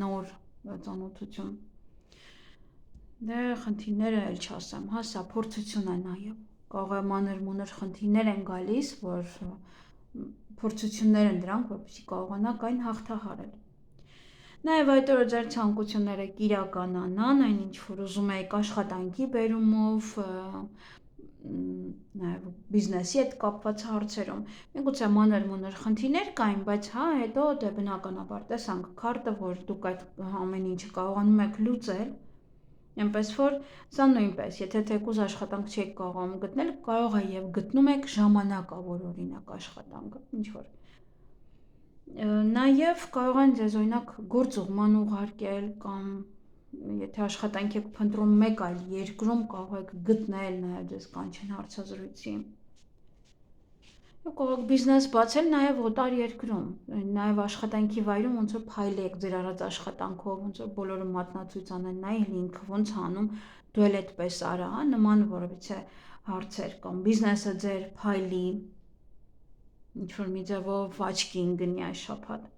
նոր ծանոթություն։ Դե խնդիրները էլ չասեմ, սա փորձություն է նաև, կարող է մանր-մունր խնդիրներ են գալիս, որ փորձություններ են դրանք, որպեսզի կարողանաք այն հաղթահարել։ Նաև այդ օրը ձեր ցանկությունները կիրականանան, այն ինչ որ ուզում եք աշխատանքի բերումով, նաև բիզնեսի հետ կապված հարցերում, միգուցե մանր-մունր խնդիրներ կային, բայց հետո դե բնականաբար տեսանք քարտը, որ դուք այդ ամեն ինչը կարողանում եք լուծել, այնպես որ սա նույնպես, եթե թեկուզ աշխատանք չեք կարողանում գտնել, կարող է եւ գտնում եք ժամանակավոր օրինակ աշխատանքը, ինչ որ նաև կարող են ձեզ օրինակ գործուղման ուղարկել կամ եթե աշխատանք եք փնտրում մեկ այլ երկրում, կարող եք գտնել նաև ձեզ կանչեն հարցազրույցի։ Կարող եք բիզնես բացել նաև օտար երկրում, նաև աշխատանքի վայրում ոնց որ փայլեք ձեր արած աշխատանքով, ոնց որ բոլորը մատնացույց անեն, նայել ինքը ոնց անում, դու էլ այդպես արա, նման որևիցե հարցեր կամ բիզնեսը ձեր փայլի, ինչ որ մի ձևով աչքին գնի այս շաբաթ։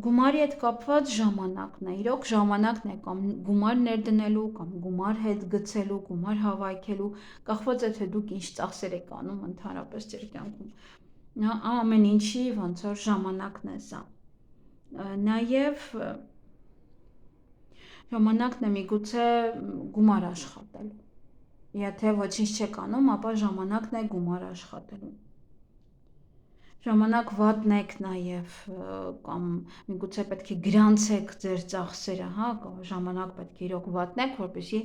Գումարի հետ կապված ժամանակն է, իրոք ժամանակն է կամ գումար ներդնելու, կամ գումար հետ գցելու, գումար հավաքելու, կախված է թե դուք ինչ ծախսեր եք անում ընդհանրապես ձեր կյանքում։ Ամեն ինչի ոնց որ ժամանակն է սա։ Նաև ժամանակն է միգուցե գումար աշխատելու։ Եթե ոչինչ չեք անում, ապա ժամանակն է գումար աշխատելու։ Ժամանակ վատնեք նաև կամ միգուցե պետք է գրանցեք ձեր ծախսերը, հա, ժամանակ պետք է իրոք վատնեք, որպեսզի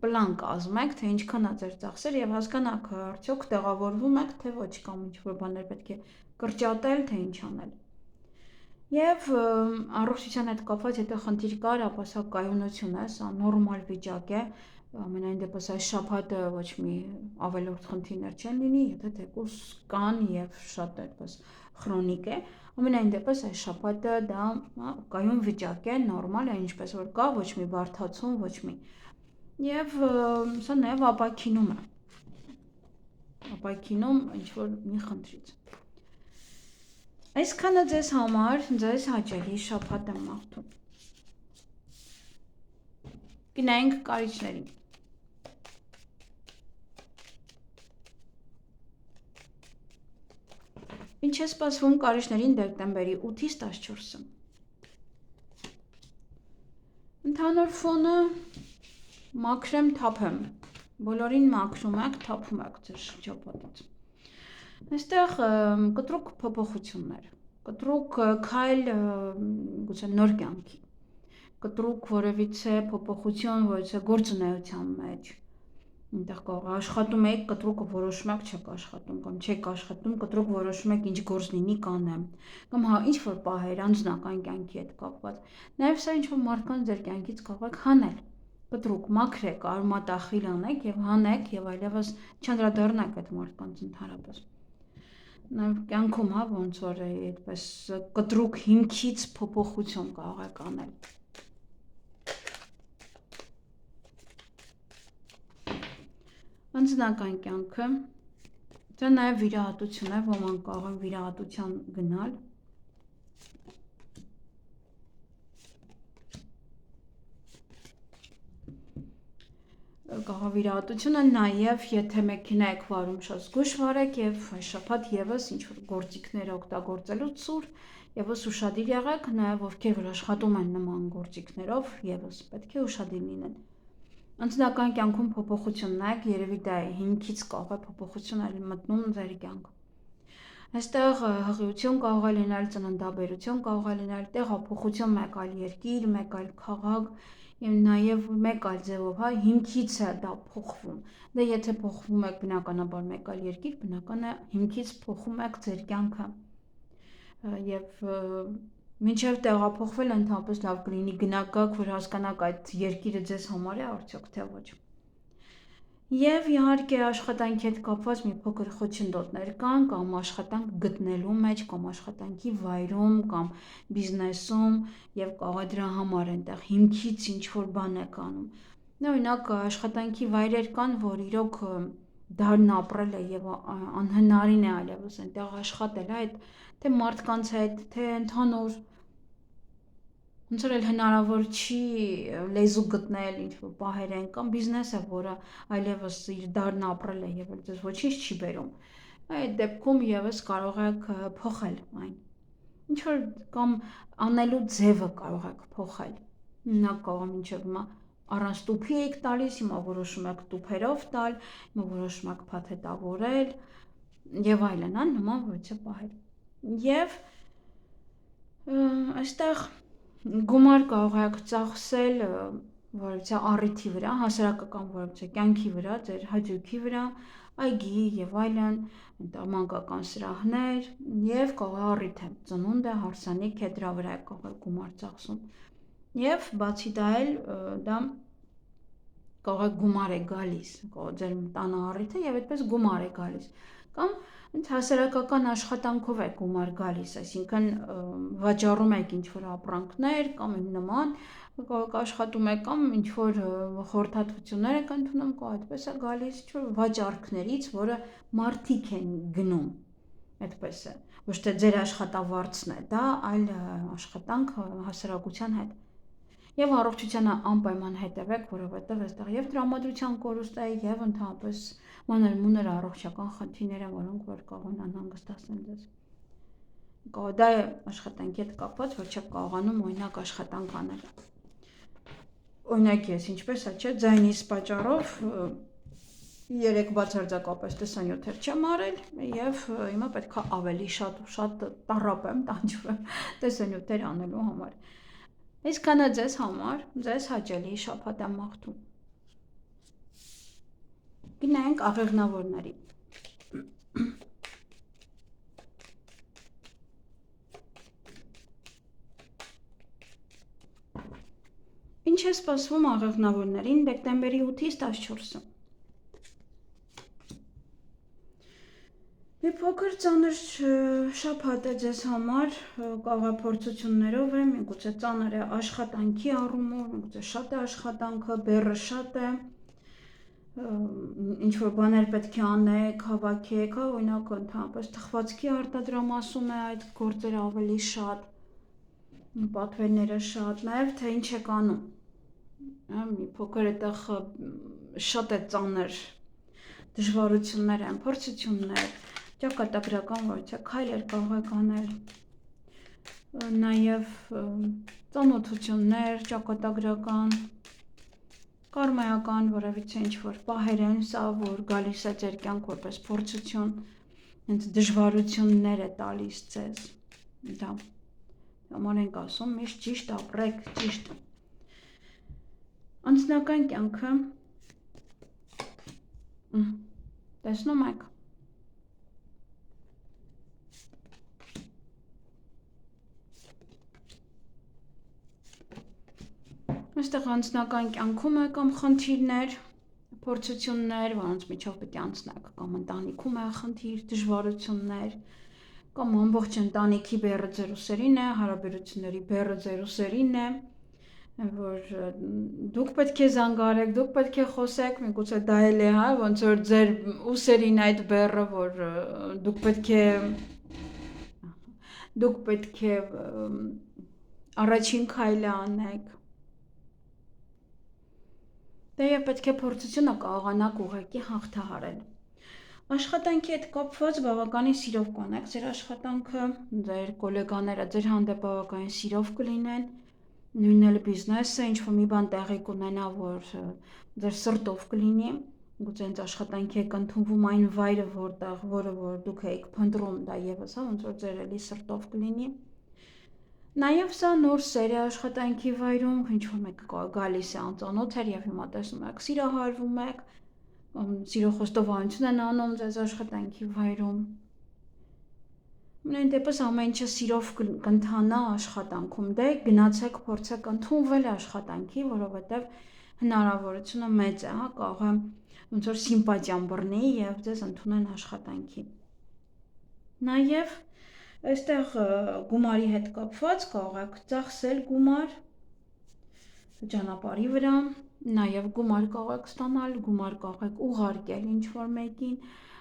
պլան կազմեք, թե ինչքան է ձեր ծախսերը եւ հասկանաք արդյոք տեղավորվում եք, թե ոչ, կամ ինչ որ բաներ պետք է կրճատել, թե ինչ անել։ Եվ առողջության հետ կապված եթե խնդիր կար, ապա սա կայունություն է, սա նորմալ վիճակ է, ամենայն դեպս այս շաբաթը ոչ մի ավելորդ խնդիրներ չեն լինի, եթե թեկուզ կան եւ շատ այդպես քրոնիկ է, ամենայն դեպս այս շաբաթը դա կայուն վիճակ է, նորմալ է, ինչպես որ կա, ոչ մի բարդացում, ոչ մի։ Եվ սա նաեւ ապակինում է։ Ապակինում ինչ որ մի խնդրից։ Այսքանը ձեզ համար, ձեզ հաճելի շաբաթ եմ մաղթում։ Գնայինք կարիճներին։ Ինչ է սպասվում կարիճներին դեկտեմբերի 8-ից 14-ը։ Ընդհանուր ֆոնը մաքրեմ, թափեմ։ Բոլորին մաքրում եք, թափում եք ձեր շրջապատից։ Այստեղ կտրուկ փոփոխություններ, կտրուկ քայլ գուցե նոր կյանքի, կտրուկ որևիցե փոփոխություն, որևիցե գործունեության մեջ։ Այնտեղ կարող է աշխատում եք, կտրուկ որոշում եք չեք աշխատում, կամ չեք աշխատում, կտրուկ որոշում եք ինչ գործ լինի կանեմ, կամ հա ինչ որ պահեր անձնական կյանքի հետ կապված։ Նաև սա ինչ որ մարդկանց ձեր կյանքից կարող եք հանել։ Կտրուկ մաքրեք, արմատախիլ անեք եւ հանեք եւ այլևս չանդրադառնաք այդ մարդկանց ընդհանրապես։ Նաև կյանքում հա ոնց որ այդպես կտրուկ հիմքից փոփոխություն կարող եք անել։ Անձնական կյանքը, դա նաև վիրահատություն է, ոմանք կարող են վիրահատության գնալ։ Կարող է վիրահատությունը նաև, եթե մեքենա եք վարում, շատ զգույշ վարեք եւ այս շաբաթ եւս ինչ որ գործիքներ օգտագործելուց սուր եւս ուշադիր եղեք, նաև ովքեր որ աշխատում են նման գործիքներով, եւս պետք է ուշադիր լինեն։ Անձնական կյանքում փոփոխությունն եք, երևի դա է, հիմքից կարող է փոփոխություն այլ մտնում ձեր կյանք։ Այստեղ հղիություն կարող է լինել, ծննդաբերություն կարող է լինել, տեղափոխություն մեկ այլ երկիր, մեկ այլ քաղաք եւ նաեւ մեկ այլ ձևով, հա, հիմքից է դա փոխվում։ Դե եթե փոխվում եք բնականաբար մեկ այլ երկիր, բնական է հիմքից փոխում եք ձեր կյանքը։ Եվ մինչև տեղափոխվել ընդհանրապես լավ կլինի գնաք, որ հասկանաք այդ երկիրը ձեզ համար է արդյոք թե ոչ։ Եվ իհարկե աշխատանքի հետ կապված մի փոքր խոչընդոտներ կան, կամ աշխատանք գտնելու մեջ, կամ աշխատանքի վայրում, կամ բիզնեսում, եւ կարող է դրա համար այնտեղ հիմքից ինչ որ բան եք անում։ Օրինակ աշխատանքի վայրեր կան, որ իրոք դառն ապրել է եւ անհնարին է այլևս այնտեղ աշխատել, այդ թե մարդկանց հետ, թե ընդհանուր ոնց որ հնարավոր չի լեզու գտնել ինչ որ պահեր են, կամ բիզնեսը, որը այլևս իր դառն ապրել է եւ ձեզ ոչինչ չի բերում։ Այդ դեպքում եւս կարող եք փոխել այն։ Ինչ որ կամ անելու ձևը կարող եք փոխել։ Նա կարող է մինչև հիմա առանց տուփի եք տալիս, հիմա որոշում եք տուփերով տալ, հիմա որոշում եք փաթեթավորել եւ այլն, նման որիցե պահել։ Եվ այստեղ գումար կարող եք ծախսել որևիցե առիթի վրա, հասարակական որևիցե կյանքի վրա, ձեր հաճույքի վրա, այգի եւ այլն, այնտեղ մանկական սրահներ եւ կարող է առիթ է, ծնունդ է, հարսանիք է, դրա վրա է կարող եք գումար ծախսում։ Եվ բացի դա էլ դա կարող է գումար է գալիս, ձեր տանը առիթը եւ այդպես գումար է գալիս։ Կամ հասարակական աշխատանքով է գումար գալիս, այսինքն վաճառում եք ինչ-որ ապրանքներ կամ իմ նման, աշխատում եք կամ ինչ-որ խորհրդատվություններ եք ընդունում, կամ այդպես է գալիս ինչ-որ վաճառքներից, որը մարդիկ են գնում, այդպես է։ Ոչ թե ձեր աշխատավարձն է դա, այլ աշխատանք հասարակության հետ։ Եվ առողջությանը անպայման հետևեք, որովհետև այստեղ եւ տրամադրության կորուստ է, եւ ընդհանրապես մանր-մունր առողջական խնդիրներ են, որոնք որ կարող են անհանգստացնել ձեզ։ Դա է աշխատանքի հետ կապված, որ չեք կարողանում օրինակ աշխատանք անել։ Օրինակ ես ինչպես է, չէ, ձայնիս պատճառով 3 բացարձակապես տեսանյութեր չեմ արել եւ հիմա պետքա ավելի շատ տառապեմ, տանջվեմ տեսանյութեր անելու համար։ Այսքանը ձեզ համար, ձեզ հաճելի շաբաթ եմ մաղթում։ Գնանք աղեղնավորների։ Ինչ է սպասվում աղեղնավորներին դեկտեմբերի 8-ից 14-ը։ Մի փոքր ծանր շաբաթ է ձեզ համար, կաղափորձություններով է, միգուցե ծանր է աշխատանքի առումով, միգուցե շատ է աշխատանքը, բեռը շատ է, ինչ-որ բաներ պետք է անեք, հավաքեք, օրինակ ընդհանրապես թխվածքի արտադրամասում է այդ գործերը ավելի շատ, պատվերները շատ, նաև թե ինչ եք անում, մի փոքր այդտեղ շատ է ծանր դժվարություններ են, փորձություններ, ճակատագրական որից է քայլեր կարող եք անել, նաև ծանոթություններ, ճակատագրական, կարմայական որևիցե ինչ-որ պահեր են, սա որ գալիս է ձեր կյանք որպես փորձություն, հենց դժվարություններ է տալիս ձեզ, դա համար ենք ասում, միշտ ճիշտ ապրեք, ճիշտ։ Անձնական կյանքը, տեսնում եք, այստեղ անձնական կյանքում է կամ խնդիրներ, փորձություններ, որոնց միջով պետք է անցնեք, կամ ընտանիքում է խնդիր, դժվարություններ, կամ ամբողջ ընտանիքի բեռը ձեր ուսերին է, հարաբերությունների բեռը ձեր ուսերին է, որ դուք պետք է զանգարեք, դուք պետք է խոսեք, միգուցե դա էլ է, հա, ոնց որ ձեր ուսերին այդ բեռը, որ դուք պետք է առաջին քայլը անեք։ Դե եւ պետք է փորձությունը կարողանաք ուղղակի հաղթահարել։ Աշխատանքի հետ կապված բավականին սիրով կանեք ձեր աշխատանքը, ձեր գոլեգաները ձեր հանդեպ բավականին սիրով կլինեն, նույնն էլ բիզնեսը, ինչ-որ մի բան տեղի կունենա, որ ձեր սրտով կլինի, գուցե հենց աշխատանքի եք ընդունվում այն վայրը, որը որ դուք եք փնտրում, դա եւս հա, ոնց որ ձեր էլի սրտով կլինի։ Նաև սա նոր սեր է աշխատանքի վայրում, ինչ-որ մեկը գալիս է անծանոթ էր եւ հիմա տեսնում եք, սիրահարվում եք, սիրո խոստովանություն են անում ձեզ աշխատանքի վայրում։ Ամեն դեպս ամեն ինչը սիրով կընթանա աշխատանքում, դե գնացեք փորձեք ընդունվել աշխատանքի, որովհետեւ հնարավորությունը մեծ է, հա, կարող է ոնց որ սիմպաթիան բռնի եւ ձեզ ընդունեն աշխատանքի։ Նաև այստեղ գումարի հետ կապված կարող եք ծախսել գումար ճանապարհի վրա, նաև գումար կարող եք ստանալ, գումար կարող եք ուղարկել ինչ-որ մեկին,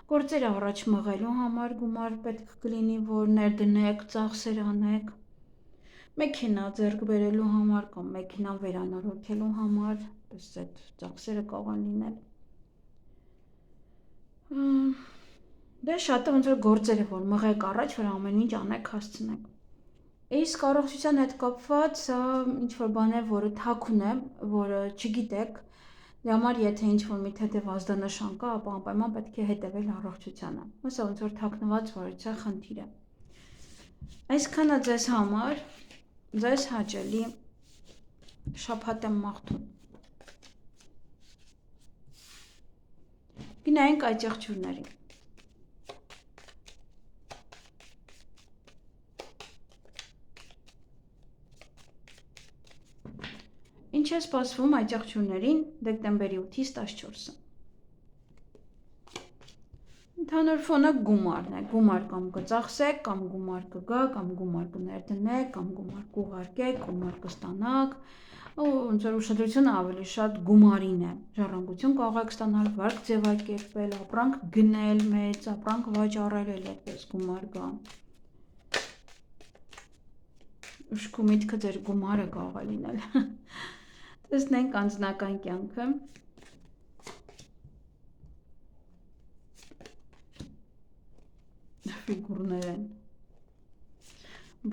գործերը առաջ մղելու համար գումար պետք կլինի, որ ներդնեք, ծախսեր անեք, մեքենա ձեռք բերելու համար կամ մեքենան վերանորոգելու համար, պես այդ ծախսերը կարող են լինել։ Դե շատը ոնց որ գործերը որ մղեք առաջ, որ ամեն ինչ անեք, հասցնեք։ Իսկ առողջության հետ կապված ինչ-որ բան է, որը թաքուն է, որը չգիտեք, դրա համար եթե ինչ-որ մի թեթև ազդանշան կա, ապա անպայման պետք է հետևել առողջությանը։ Ոսը ոնց որ թաքնված որից է խնդիր է։ Այսքանը ձեզ համար, ձեզ հաճելի շաբաթ եմ մաղթում։ Գնանք այդ եղջյուրներին։ Ինչ է սպասվում այդ աղջուրներին դեկտեմբերի 8-ից 14-ը։ Ընդհանուր ֆոնը գումարն է, գումար կամ կծախսեք, կամ գումար կգա, կամ գումար կներդնեք, կամ գումար կուղարկեք, գումար կստանաք, ոնց որ ուշադրությունը ավելի շատ գումարին է, ժառանգություն կարող եք ստանալ, վարկ ձևակերպել, ապրանք գնել մեծ, ապրանք վաճառել, էլ այդպես գումար գա։ Ուշքի միտքը ձեր գումարը կարող է լինել։ Տեսնենք անձնական կյանքը։ Ֆիգուրներ են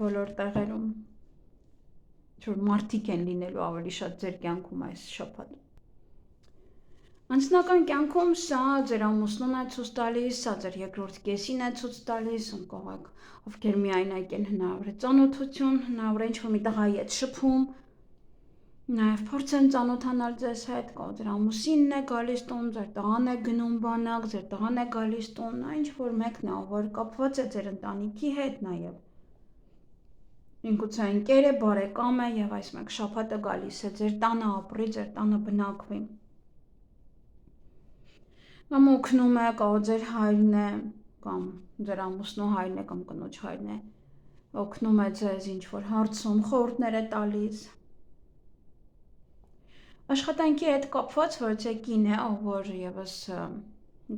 բոլոր տեղերում, որ մարդիկ են լինելու ավելի շատ ձեր կյանքում այս շաբաթ։ Անձնական կյանքում սա ձեր ամուսնուն է ցույց տալիս, սա ձեր երկրորդ կեսին է ցույց տալիս, կարող եք ովքեր միայնակ են, հնարավոր է ծանոթություն, հնարավոր է ինչ-որ մի տղայի հետ շփում, նաև փորձեն ծանոթանալ ձեզ հետ, կարող ձեր ամուսինն է գալիս տուն, ձեր տղան է գնում բանակ, ձեր տղան է գալիս տուն, նա ինչ-որ մեկն է, որ կապված է ձեր ընտանիքի հետ նաև։ Ինքուցե ընկեր է, բարեկամ է եւ այս մեկ շաբաթը գալիս է ձեր տանը ապրի, ձեր տանը բնակվի։ Կամ օգնում է, կարող ձեր հայրն է, կամ ձեր ամուսնու հայրն է, կամ կնոջ հայրն է, օգնում է ձեզ ինչ-որ հարցում, խորհուրդներ է տալիս։ Աշխատանքի հետ կապված, որ ձեր կին է, որ եւս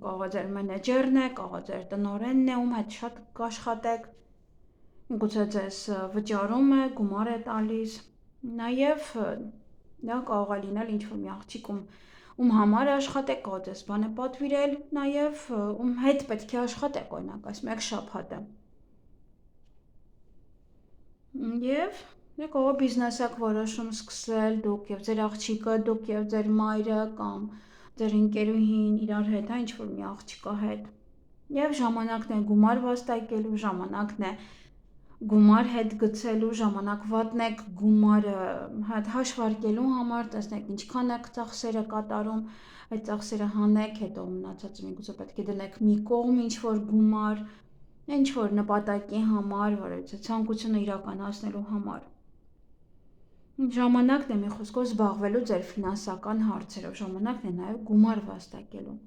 կարող է ձեր մենեջերն է, կարող է ձեր տնօրենն է, ում հետ շատ կաշխատեք, գուցե ձեզ վճարում է, գումար է տալիս, նաև դա կարող է լինել ինչ-որ մի աղջիկ, ում համար աշխատեք, կարող ձեզ բան է պատվիրել, նաև ում հետ պետք է աշխատեք, օրինակ այս մեկ շաբաթը։ Եվ կարող է բիզնես եք որոշում սկսել, դուք եւ ձեր աղջիկը, դուք եւ ձեր մայրը կամ ձեր ընկերուհին իրար հետ, ինչ-որ մի աղջիկա հետ։ Եվ ժամանակն է գումար վաստակելու, ժամանակն է գումար հետ գցելու, ժամանակվատն եք գումարը հաշվարկելու համար, տեսնեք ինչքան եք ծախսերը կատարում, այդ ծախսերը հանեք, հետո մնացածը միգուցե պետք է դնեք մի կողմ ինչ-որ գումար, ինչ-որ նպատակի համար, որից ցանկությունը իրականացնելու համար։ Ժամանակն է մի խոսքով զբաղվելու ձեր ֆինանսական հարցերով, ժամանակն է նաև գումար վաստակելու։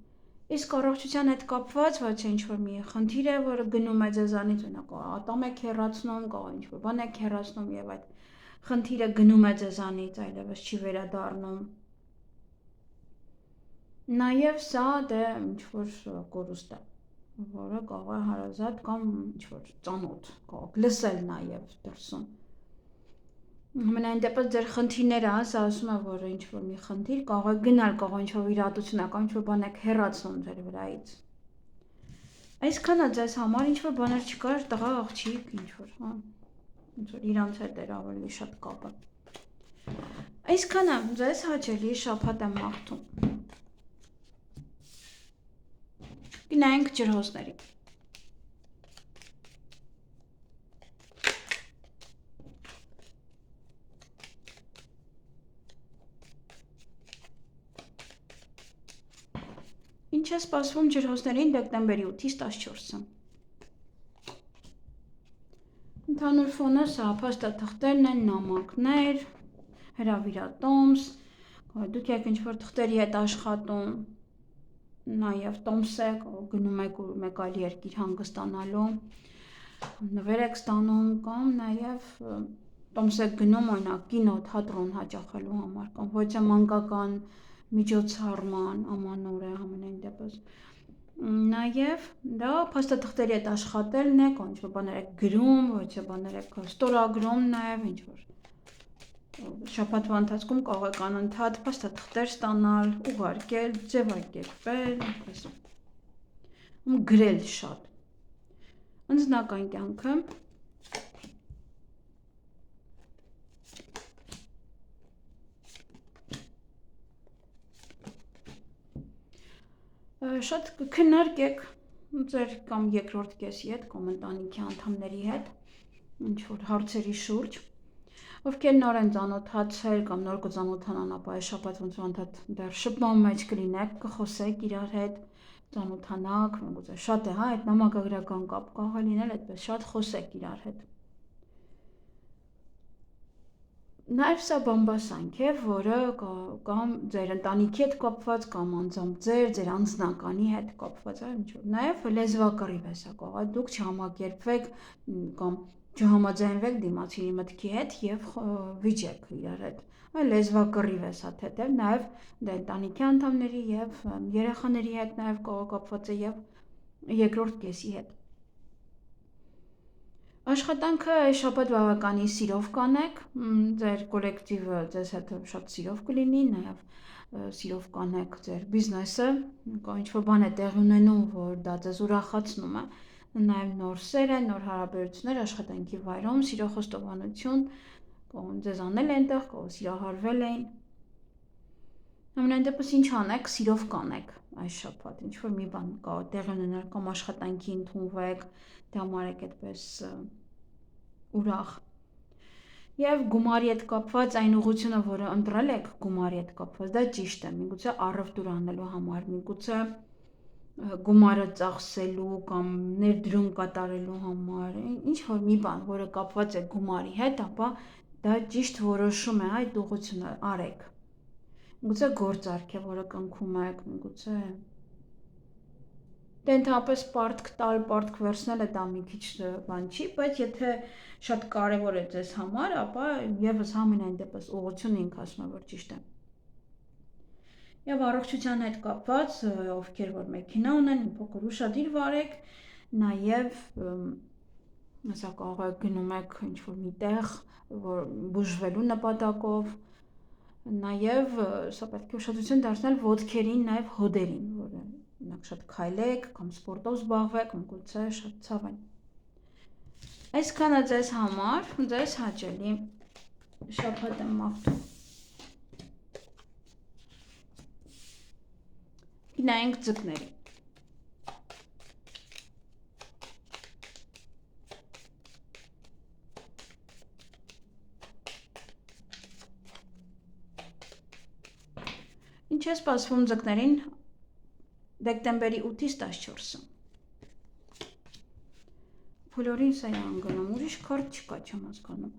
Իսկ առողջության հետ կապված, ոչ ինչ-որ մի խնդիր է, որը գնում է ձեզանից, օրինակ ատամ եք հեռացնում, կարող ինչ-որ բան եք հեռացնում եւ այդ խնդիրը գնում է ձեզանից, այլևս չի վերադառնում։ Նաև սա դե ինչ-որ կորուստ է, որը կարող է հարազատ կամ ինչ-որ ծանոթ, կարող լսել նաև դրսում։ Ամենայն դեպս ձեր խնդիրները, սա ասում է, որ ինչ-որ մի խնդիր կարող է գնալ, կարող ինչ-որ իրադություն է, կամ ինչ-որ բան եք հեռացնում ձեր վրայից։ Այսքանը ձեզ համար ինչ-որ բաներ չկար, տղա, աղջիկ, ինչ-որ, ինչ-որ իրանց հետ էր ավելի շատ կապը։ Այսքանը ձեզ հաճելի շաբաթ եմ մաղթում։ Գնանք ջրհոսների։ Ինչ է սպասվում ջրհոսներին դեկտեմբերի 8-ից 14-ը։ Ընդհանուր ֆոնը սա փաստաթղթերն են, նամակներ, հրավիրատոմս, դուք եք ինչ-որ թղթերի հետ աշխատում, նաև տոմս եք, գնում եք մեկ այլ երկիր հանգստանալու, նվեր եք ստանում, կամ նաև տոմս եք գնում, օրինակ կինո, թատրոն հաճախելու համար, կամ ոչ է մանկական միջոցառման ամանոր է ամենայն դեպս։ Նաև դա փաստաթղթերի հետ աշխատելն է, կամ ինչ-որ բաներ եք գրում, ոչ է բաներ եք ստորագրում, նաև ինչ-որ շաբաթվա ընթացքում կարող եք անընդհատ փաստաթղթեր ստանալ, ուղարկել, ձևակերպել, այնպես գրել շատ։ Անձնական կյանքը շատ քննարկեք ձեր կամ երկրորդ կեսի հետ, կամ ընտանիքի անդամների հետ, ինչ-որ հարցերի շուրջ, ովքեր նոր են ծանոթացել կամ նոր կծանոթանան, ապա այս շաբաթ ոնց որ անդադ դեռ շփման մեջ կլինեք, կխոսեք իրար հետ, ծանոթանաք, գուցե շատ է, այդ նամակագրական կապ կարող է լինել, այդպես շատ խոսեք իրար հետ։ Նաև սա բամբասանք է, որը կամ ձեր ընտանիքի հետ կապված, կամ անձամբ ձեր անձնականի հետ կապված է, ինչ-որ։ Նաև լեզվակռիվ է սա կողա, դուք չհամակերպվեք կամ չհամաձայնվեք դիմացինի մտքի հետ եւ վիճեք իրար հետ։ Այլ լեզվակռիվ է սա թեթև, նաև դա ընտանիքի անդամների եւ երեխաների հետ նաև կապված է եւ երկրորդ կեսի հետ։ Աշխատանքը շաբաթ բավականին սիրով կանեք, ձեր կոլեկտիվը ձեզ հետ շատ սիրով կլինի, նաև սիրով կանեք ձեր բիզնեսը, ինչ-որ բան է տեղի ունենում, որ դա ձեզ ուրախացնում է, նաև նոր սեր է, նոր հարաբերություններ աշխատանքի վայրում, սիրո խոստովանություն, ձեզ անել են այնտեղ, սիրահարվել էին։ Ամենայն դեպս ինչ անեք, սիրով կանեք այս շաբաթ, ինչ-որ մի բան կա տեղի ունենալ, կամ աշխատանքի ընդունվեք, դա մարեք այդպես ուրախ։ Եվ գումարի հետ կապված այն ուղղությունը, որը ընտրել եք գումարի հետ կապված, դա ճիշտ է, միգուցե առևտուր անելու համար, միգուցե գումարը ծախսելու կամ ներդրում կատարելու համար, ինչ որ մի բան, որը կապված է գումարի հետ, ապա դա ճիշտ որոշում է, այդ ուղղությունը արեք։ Միգուցե գործարք է, որը կնքում եք, միգուցե Դե ընդհանրապես պարտք տալ, պարտք վերցնելը դա մի քիչ բան չի, բայց եթե շատ կարևոր է ձեզ համար, ապա եւս ամենայն դեպս ուղղությունը ինքը ասում է, որ ճիշտ է։ Եվ առողջության հետ կապված, ովքեր որ մեքենա ունեն, փոքր ուշադիր վարեք, նաեւ ասա կարող է գնում եք ինչ-որ մի տեղ, որ բուժվելու նպատակով, նաեւ սա պետք է ուշադրություն դարձնել ոտքերին, նաեւ հոդերին, որը Մենակ շատ քայլեք կամ սպորտով զբաղվեք, միգուցե շատ ցավեն։ Այսքանը ձեզ համար, ձեզ հաճելի շաբաթ եմ մաղթում։ Գնայինք ձկների։ Ինչ է սպասվում ձկներին դեկտեմբերի 8-ից 14-ը։ Բոլորին սա է անգնում, ուրիշ քարտ չկա, չեմ հասկանում։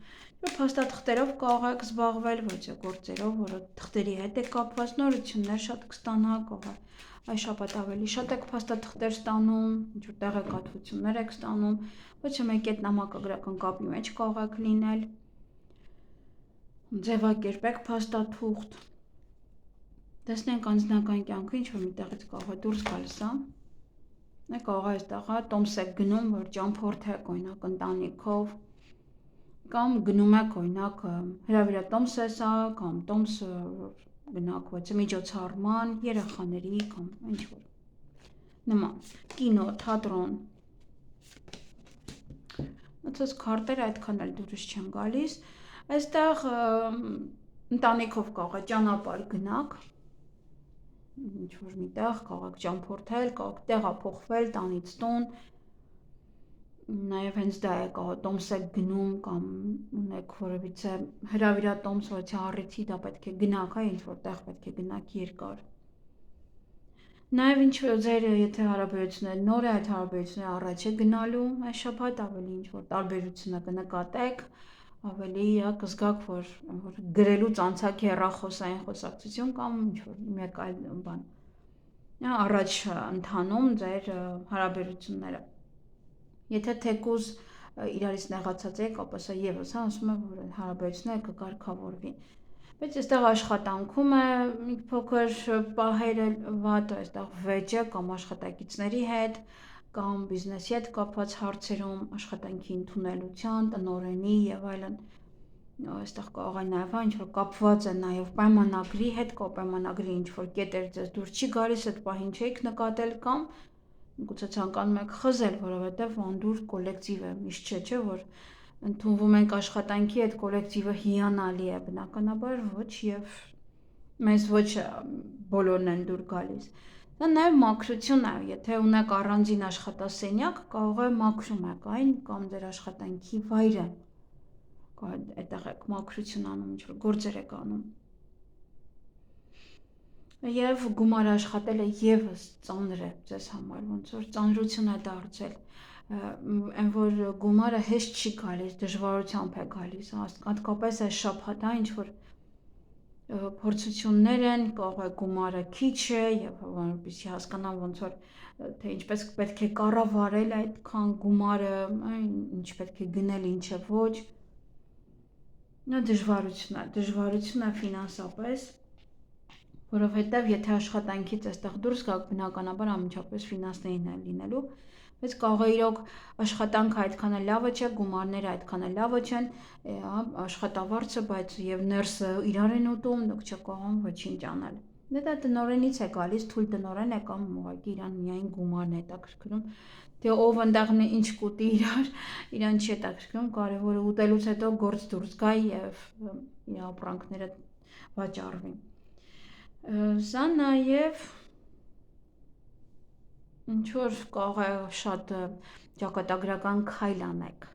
Որ փաստաթղթերով կարող եք զբաղվել, ոչ գործերով, որը թղթերի հետ է կապված, նորություններ շատ կստանաք, կարող է այս շաբաթ ավելի շատ եք փաստաթղթեր ստանում, ինչ-որ տեղեկատվություններ եք ստանում, ոչ մեկ այդ նամակագրական կապի մեջ կարող եք լինել, ձևակերպեք փաստաթուղթ, տեսնենք անձնական կյանքը ինչ-որ միտեղից կարող է դուրս գալիս, կարող է այստեղ տոմս եք գնում, որ ճամփորդեք, օրինակ ընտանիքով, կամ գնում եք, օրինակ հրավիրատոմս է սա, կամ տոմսը գնաք ոչ միջոցառման, երեխաների կամ ինչ-որ նման, կինո, թատրոն։ Մտածես քարտերը այդքան էլ դուրս չեն գալիս, այստեղ ընտանիքով կարող է ճանապարհ գնաք, ինչ-որ միտեղ կարող եք ճամփորդել, կարող եք տեղափոխվել տանից տուն, նաև հենց դա է կարող տոմս եք գնում կամ ունեք որևիցե հրավիրատոմս, որից առիթի դա պետք է գնաք, ինչ-որ տեղ պետք է գնաք երկար։ Նաև ինչ-որ ձեր եթե հարաբերությունները նոր է, այդ հարաբերությունները առաջ է գնալու, այս շաբաթ ավելի ինչ-որ տարբերությունը կնկատեք, ավելի կզգաք, որ գրելուց անցաք հեռախոսային խոսակցություն կամ ինչ-որ մեկ այլ բան առաջ ընթանում ձեր հարաբերությունները։ Եթե թեկուզ իրարից նեղացած եք, ապա սա եւս ասում է, որ հարաբերությունները կկարգավորվի։ Բայց այստեղ աշխատանքում է մի փոքր պահերը վատ, այստեղ վեճը կամ աշխատակիցների հետ, կամ բիզնեսի հետ կապված հարցերում, աշխատանքի ընդունելության, տնօրենի եւ այլն։ Այստեղ կարող է նաև ինչ-որ կապված է նաև պայմանագրի հետ, պայմանագրի ինչ-որ կետեր ձեզ դուր չի գալիս, այդ պահին չեք նկատել կամ գուցե ցանկանում եք խզել, որովհետև անդուր կոլեկտիվ է, միշտ չէ, որ ընդունվում ենք աշխատանքի, այդ կոլեկտիվը հիանալի է, բնականաբար ոչ եւ մեզ ոչ բոլորն են դուր գալիս։ Դա նաև մաքրություն է, եթե ունեք առանձին աշխատասենյակ, կարող է մաքրում եք այն կամ ձեր աշխատանքի վայրը այդտեղ եք մաքրություն անում, ինչ-որ գործեր եք անում։ Եվ գումար աշխատելը եւս ծանր է ձեզ համար, ոնց որ ծանրություն է դարձել։ այն որ գումարը հեշտ չի գալիս, դժվարությամբ է գալիս, հատկապես այս շաբաթ, ինչ-որ փորձություններ են, կարող է գումարը քիչ է եւ որպեսզի հասկանամ ոնց որ թե ինչպես պետք է կառավարել այդքան գումարը, ինչ պետք է գնել, ինչը ոչ։ Նա դժվարություն է ֆինանսապես, որովհետեւ եթե աշխատանքից այստեղ դուրս գաք, բնականաբար անմիջապես ֆինանսներին է լինելու, բայց կարող է իրոք աշխատանքը այդքան է լավը չէ, գումարները այդքան է լավը չեն, աշխատավարձը, բայց եւ ներսը իրար են ուտում, դուք չեք կարող ոչինչ անել։ Դա տնօրենից է գալիս, թույլ տնօրեն է կամ ուղղակի իրան միայն գումարն է հետաքրքրում։ Թե ով ընդեղն ինչ կուտի իրան չի հետաքրքրում, կարևորը ուտելուց հետո գործ դուրս գա եւ իր ապրանքները վաճառվի։ Սա նաեւ ինչ որ կարող է շատ ճակատագրական քայլ անեք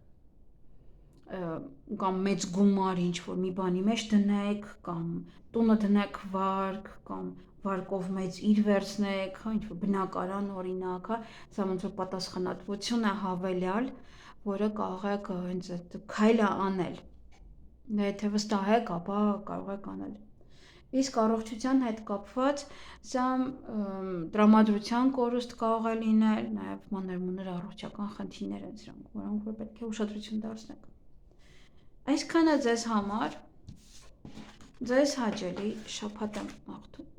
կամ մեծ գումար ինչ որ մի բանի մեջ դնեք կամ տունը դնեք վարկ կամ վարկով մեծ իր վերցնեք, ինչ որ բնակարան օրինակ, սա ոնց որ պատասխանատվություն է հավելյալ, որը կարող եք հենց այդ քայլը անել։ Դա եթե վստահ եք, ապա կարող եք անել։ Իսկ առողջության հետ կապված սա տրամադրության կորուստ կարող է լինել, նաև մանր-մունր առողջական խնդիրներ են սրանք, որոնք որ պետք է ուշադրություն դարձնեք։ Այսքանը ձեզ համար, ձեզ հաճելի շաբաթ եմ մաղթում։